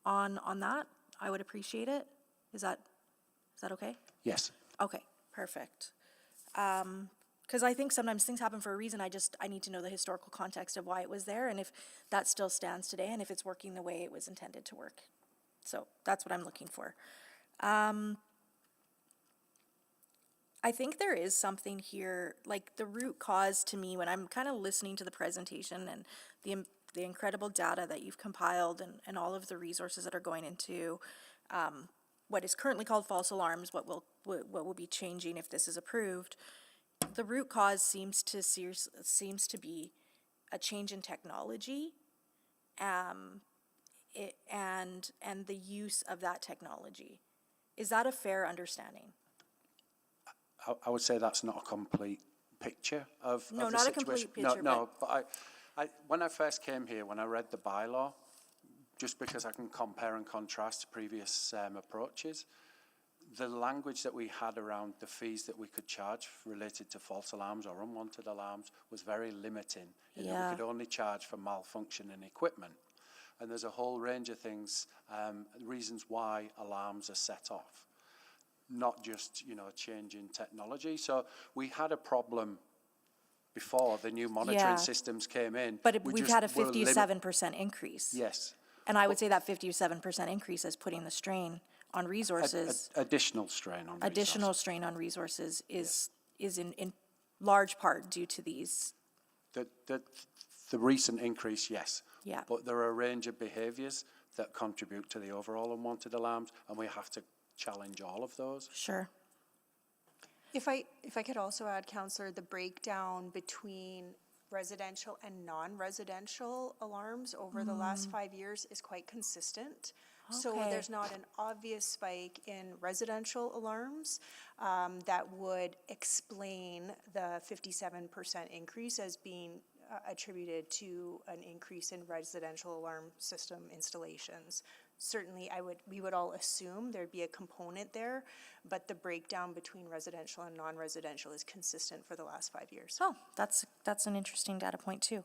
on that. I would appreciate it. Is that okay? Yes. Okay, perfect. Because I think sometimes things happen for a reason. I need to know the historical context of why it was there and if that still stands today and if it's working the way it was intended to work. So that's what I'm looking for. I think there is something here, like the root cause to me, when I'm kind of listening to the presentation and the incredible data that you've compiled and all of the resources that are going into what is currently called false alarms, what will be changing if this is approved. The root cause seems to be a change in technology, and the use of that technology. Is that a fair understanding? I would say that's not a complete picture of No, the not a situation. complete picture, No, but when I first came here, when I read the bylaw, just because I can compare and contrast to previous approaches, the language that we had around the fees that we could charge related to false alarms or unwanted alarms was very limiting. In that we could only charge for malfunctioning equipment. And there's a whole range of things, reasons why alarms are set off. Not just, change in technology. So we had a problem before the new monitoring systems came in. But we've had a 57% increase. Yes. And I would say that 57% increase is putting the strain on resources. Additional strain on Additional strain on resources is in large part due to these. The recent increase, yes. Yeah. But there are a range of behaviours that contribute to the overall unwanted alarms, and we have to challenge all of those. Sure. If I could also add, Councillor, the breakdown between residential and non-residential alarms over the last 5 years is quite consistent. So there's not an obvious spike in residential alarms that would explain the 57% increase as being attributed to an increase in residential alarm system installations. Certainly, we would all assume there'd be a component there, but the breakdown between residential and non-residential is consistent for the last 5 years. Oh, that's an interesting data point too.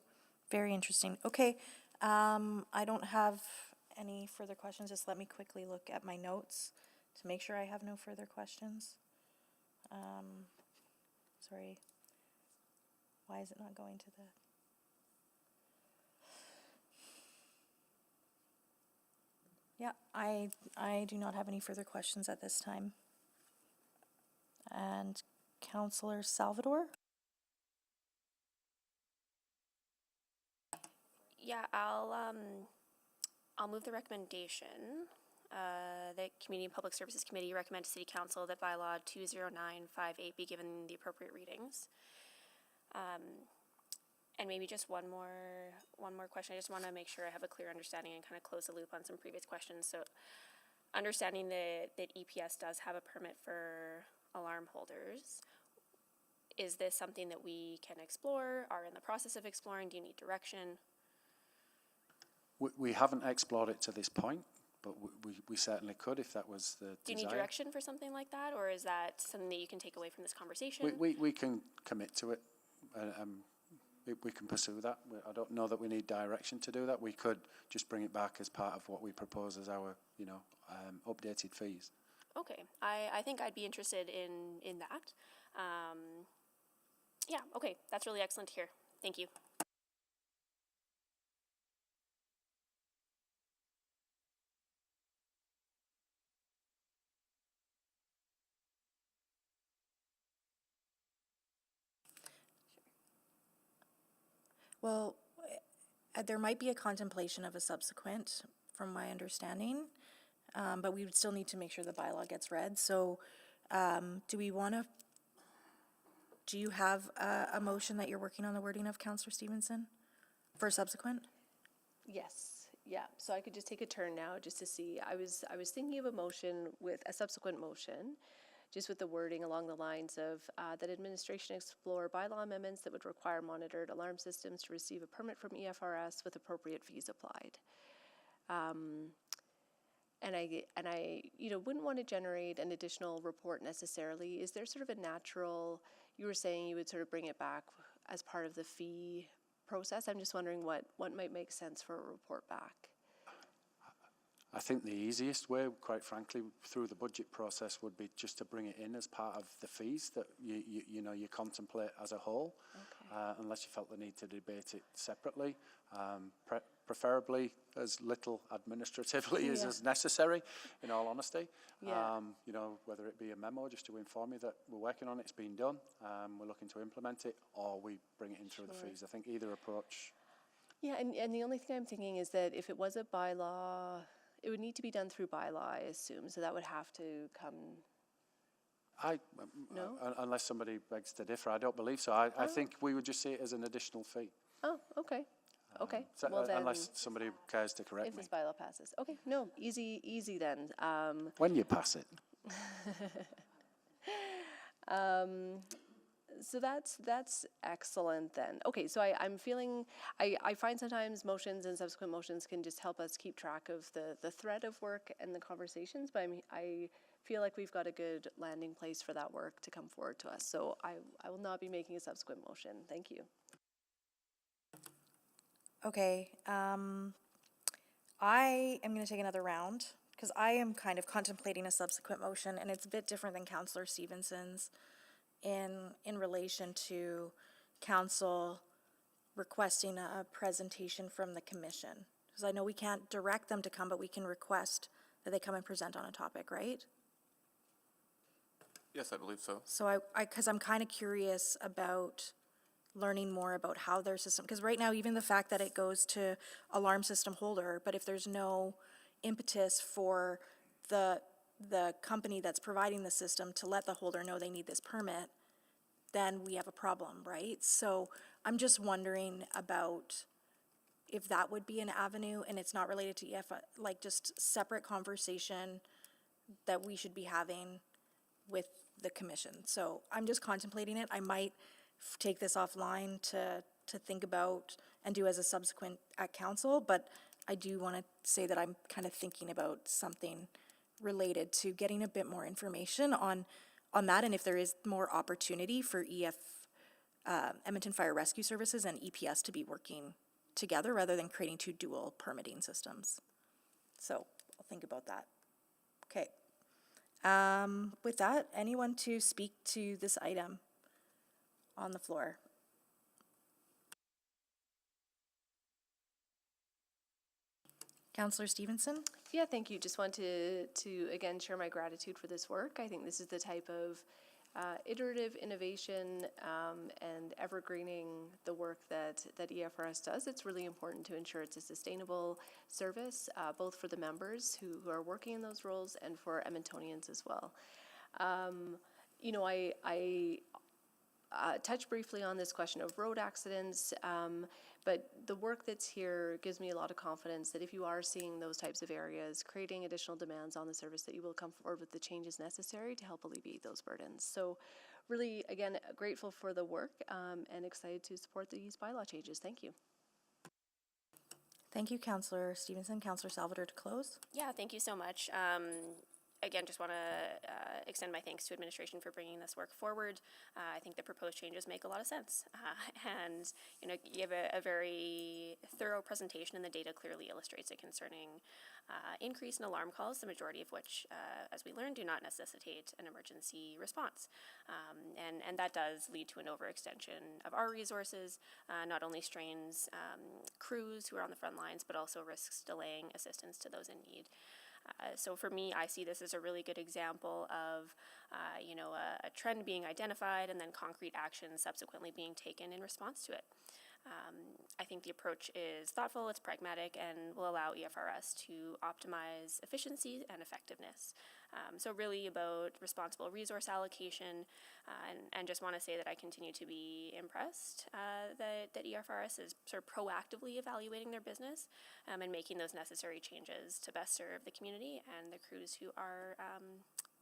Very interesting. Okay, I don't have any further questions. Just let me quickly look at my notes to make sure I have no further questions. Sorry. Why is it not going to the... Yeah, I do not have any further questions at this time. And Councillor Salvador? Yeah, I'll move the recommendation. The Community and Public Services Committee recommend to City Council that bylaw 20958 be given the appropriate readings. And maybe just one more question. I just want to make sure I have a clear understanding and kind of close the loop on some previous questions. So understanding that EPS does have a permit for alarm holders, is this something that we can explore, are in the process of exploring? Do you need direction? We haven't explored it to this point, but we certainly could if that was the Do you desire. need direction for something like that, or is that something that you can take away from this conversation? We can commit to it. We can pursue that. I don't know that we need direction to do that. We could just bring it back as part of what we propose as our, updated fees. Okay, I think I'd be interested in that. Yeah, okay, that's really excellent to hear. Thank you. Well, there might be a contemplation of a subsequent, from my understanding, but we would still need to make sure the bylaw gets read. So do we want to do you have a motion that you're working on the wording of, Counselor Stevenson, for subsequent? Yes, yeah, so I could just take a turn now just to see, I was thinking of a motion with a subsequent motion, just with the wording along the lines of that administration explore bylaw amendments that would require monitored alarm systems to receive a permit from EFRS with appropriate fees applied. And I, wouldn't want to generate an additional report necessarily. Is there sort of a natural, you were saying you would sort of bring it back as part of the fee process? I'm just wondering what might make sense for a report back. I think the easiest way, quite frankly, through the budget process would be just to bring it in as part of the fees that you contemplate as a whole, unless you felt the need to debate it separately. Preferably as little administratively as necessary, in all honesty. Whether it be a memo just to inform you that we're working on it, it's been done, we're looking to implement it, or we bring it in through the fees. I think either approach. Yeah, and the only thing I'm thinking is that if it was a bylaw, it would need to be done through bylaw, I assume, so that would have to come. No? Unless somebody begs to differ, I don't believe so. I think we would just see it as an additional fee. Oh, okay. Okay. So, well, then, unless somebody cares to correct if me. this bylaw passes. Okay, no, easy then. When you pass it. So that's excellent then. Okay, so I'm feeling, I find sometimes motions and subsequent motions can just help us keep track of the thread of work and the conversations, but I feel like we've got a good landing place for that work to come forward to us. So I will not be making a subsequent motion. Thank you. Okay, I am going to take another round because I am kind of contemplating a subsequent motion, and it's a bit different than Councillor Stevenson's in relation to council requesting a presentation from the commission. Because I know we can't direct them to come, but we can request that they come and present on a topic, right? Yes, I believe so. So because I'm kind of curious about learning more about how their system, because right now, even the fact that it goes to alarm system holder, but if there's no impetus for the company that's providing the system to let the holder know they need this permit, then we have a problem, right? So I'm just wondering about if that would be an avenue, and it's not related to EF, like just separate conversation that we should be having with the commission. So I'm just contemplating it. I might take this offline to think about and do as a subsequent at council, but I do want to say that I'm kind of thinking about something related to getting a bit more information on that, and if there is more opportunity for Edmonton Fire Rescue Services and EPS to be working together rather than creating two dual permitting systems. So I'll think about that. Okay. With that, anyone to speak to this item on the floor? Councillor Stevenson? Yeah, thank you. Just want to again share my gratitude for this work. I think this is the type of iterative innovation and evergreening the work that EFRS does. It's really important to ensure it's a sustainable service, both for the members who are working in those roles and for Edmontonians as well. I touched briefly on this question of road accidents, but the work that's here gives me a lot of confidence that if you are seeing those types of areas, creating additional demands on the service, that you will come forward with the changes necessary to help alleviate those burdens. So really, again, grateful for the work and excited to support these bylaw changes. Thank you. Thank you, Councillor Stevenson. Councillor Salvador to close. Yeah, thank you so much. Again, just want to extend my thanks to administration for bringing this work forward. I think the proposed changes make a lot of sense. And, you have a very thorough presentation, and the data clearly illustrates a concerning increase in alarm calls, the majority of which, as we learned, do not necessitate an emergency response. And that does lead to an overextension of our resources, not only strains crews who are on the front lines, but also risks delaying assistance to those in need. So for me, I see this as a really good example of, a trend being identified and then concrete actions subsequently being taken in response to it. I think the approach is thoughtful, it's pragmatic, and will allow EFRS to optimize efficiency and effectiveness. So really about responsible resource allocation, and just want to say that I continue to be impressed that EFRS is sort of proactively evaluating their business and making those necessary changes to best serve the community and the crews who are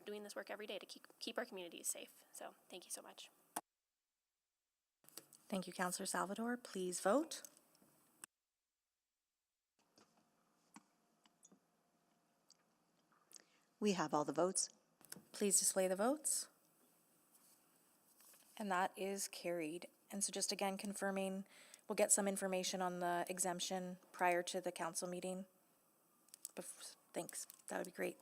doing this work every day to keep our communities safe. So thank you so much. Thank you, Councillor Salvador. Please vote. We have all the votes. Please display the votes. And that is carried. And so just again confirming, we'll get some information on the exemption prior to the council meeting. Thanks, that would be great.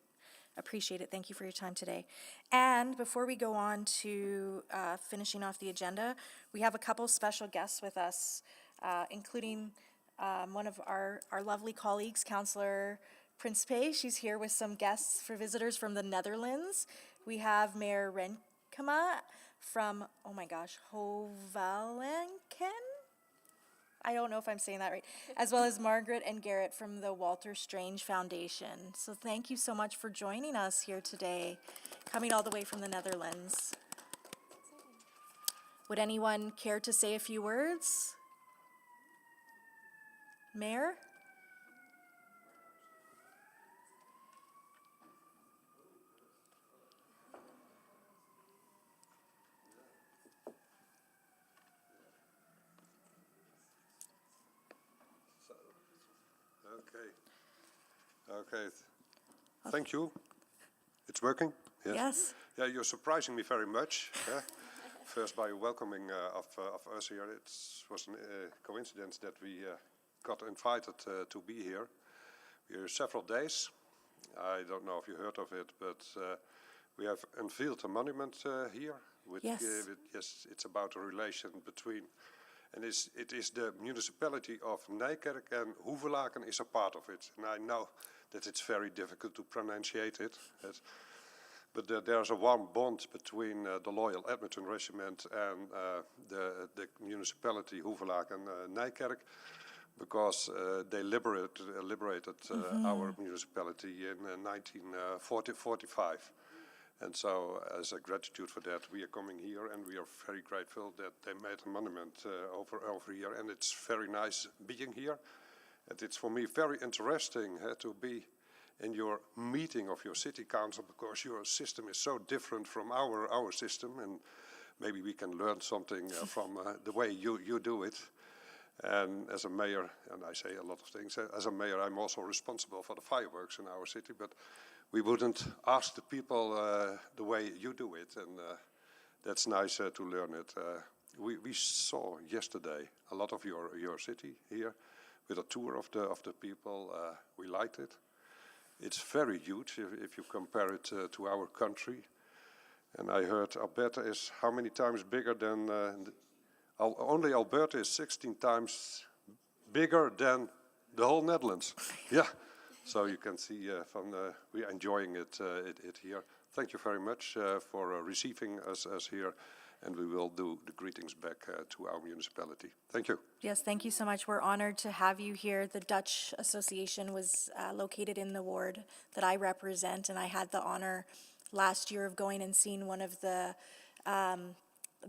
Appreciate it. Thank you for your time today. And before we go on to finishing off the agenda, we have a couple special guests with us, including one of our lovely colleagues, Councillor Principe. She's here with some guests for visitors from the Netherlands. We have Mayor Renkema from, oh my gosh, Hovalenken? I don't know if I'm saying that right, as well as Margaret and Garrett from the Walter Strange Foundation. So thank you so much for joining us here today, coming all the way from the Netherlands. Would anyone care to say a few words? Mayor? Okay. Thank you. It's working? Yes. Yeah, you're surprising me very much. First by welcoming of us here. It was a coincidence that we got invited to be here. We're here several days. I don't know if you heard of it, but we have unveiled a monument here. Yes. Yes, it's about a relation between, and it is the municipality of Nijkerk, and Hoevelaken is a part of it. And I know that it's very difficult to pronunciate it. But there's a warm bond between the loyal Edmonton Regiment and the municipality Hoevelaken Nijkerk, because they liberated our municipality in 1945. And so, as a gratitude for that, we are coming here, and we are very grateful that they made a monument over here. And it's very nice being here. And it's for me very interesting to be in your meeting of your city council, because your system is so different from our system, and maybe we can learn something from the way you do it. And as a mayor, and I say a lot of things, as a mayor I'm also responsible for the fireworks in our city, but we wouldn't ask the people the way you do it, and that's nice to learn it. We saw yesterday a lot of your city here with a tour of the people. We liked it. It's very huge if you compare it to our country. And I heard Alberta is how many times bigger than, only Alberta is 16 times bigger than the whole Netherlands. Yeah, so you can see we are enjoying it here. Thank you very much for receiving us here. And we will do the greetings back to our municipality. Thank you. Yes, thank you so much. We're honored to have you here. The Dutch Association was located in the ward that I represent, and I had the honor last year of going and seeing one of the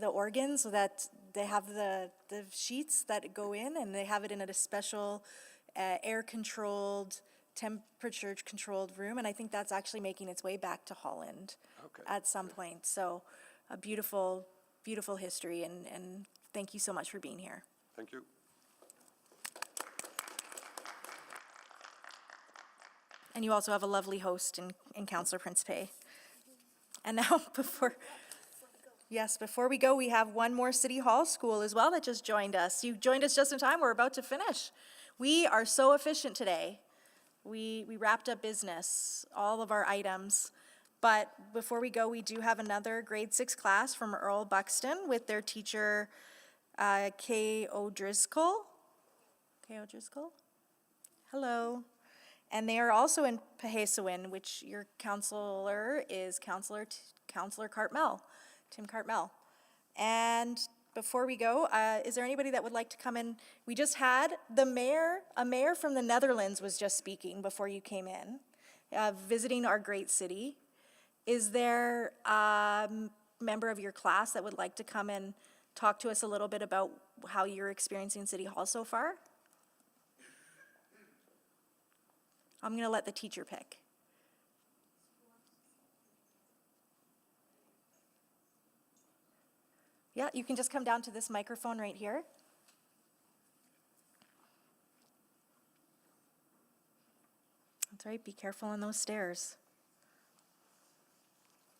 organs, so that they have the sheets that go in, and they have it in a special air-controlled, temperature-controlled room, and I think that's actually making its way back to Holland at some point. So a beautiful history, and thank you so much for being here. Thank you. And you also have a lovely host in Councillor Principe. And now, before we go, we have one more City Hall school as well that just joined us. You joined us just in time. We're about to finish. We are so efficient today. We wrapped up business, all of our items. But before we go, we do have another grade 6 class from Earl Buxton with their teacher, Kay O'Driscoll. Kay O'Driscoll? Hello. And they are also in Pahesawin, which your counselor is Counselor Cartmel, Tim Cartmel. And before we go, is there anybody that would like to come in? We just had a mayor from the Netherlands was just speaking before you came in, visiting our great city. Is there a member of your class that would like to come and talk to us a little bit about how you're experiencing City Hall so far? I'm going to let the teacher pick. Yeah, you can just come down to this microphone right here. That's right, be careful on those stairs.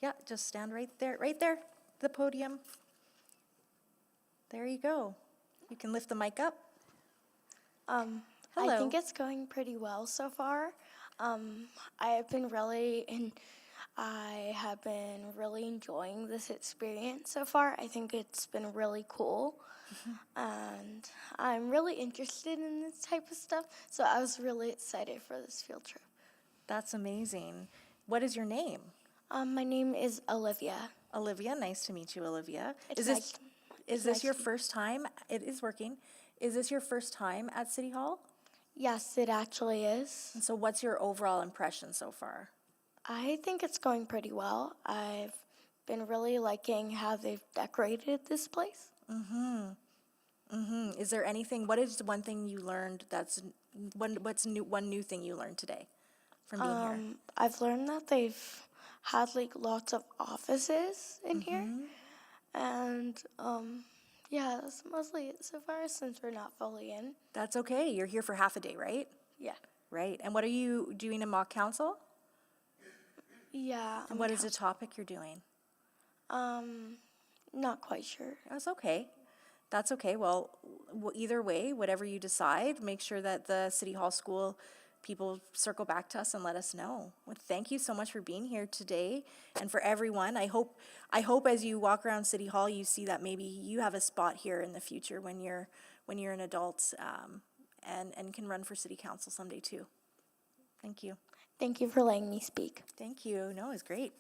Yeah, just stand right there, the podium. There you go. You can lift the mic up. I Hello. think it's going pretty well so far. I have been really enjoying this experience so far. I think it's been really cool. And I'm really interested in this type of stuff, so I was really excited for this field trip. That's amazing. What is your name? My name is Olivia. Olivia, nice to meet you, Olivia. It's Is this your first time? It is working. Is this your first time at City Hall? Yes, it actually is. And so what's your overall impression so far? I think it's going pretty well. I've been really liking how they've decorated this place. Is there anything, what is one thing you learned one new thing you learned today from being here? I've learned that they've had like lots of offices in here. And yeah, that's mostly it so far since we're not fully in. That's okay. You're here for half a day, right? Yeah. Right. And what are you doing in mock council? Yeah. And what is the topic you're doing? Not quite sure. That's okay. That's okay. Well, either way, whatever you decide, make sure that the City Hall School people circle back to us and let us know. Well, thank you so much for being here today, and for everyone. I hope as you walk around City Hall, you see that maybe you have a spot here in the future when you're an adult, and can run for City Council someday too. Thank you. Thank you for letting me speak. Thank you. No, it's great.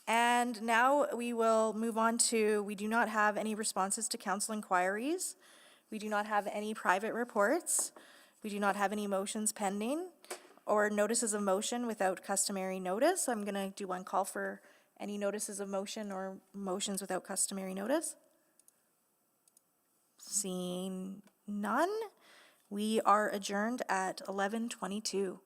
And now we will move on to, we do not have any responses to council inquiries. We do not have any private reports. We do not have any motions pending or notices of motion without customary notice. I'm going to do one call for any notices of motion or motions without customary notice. Seeing none, we are adjourned at 11:22.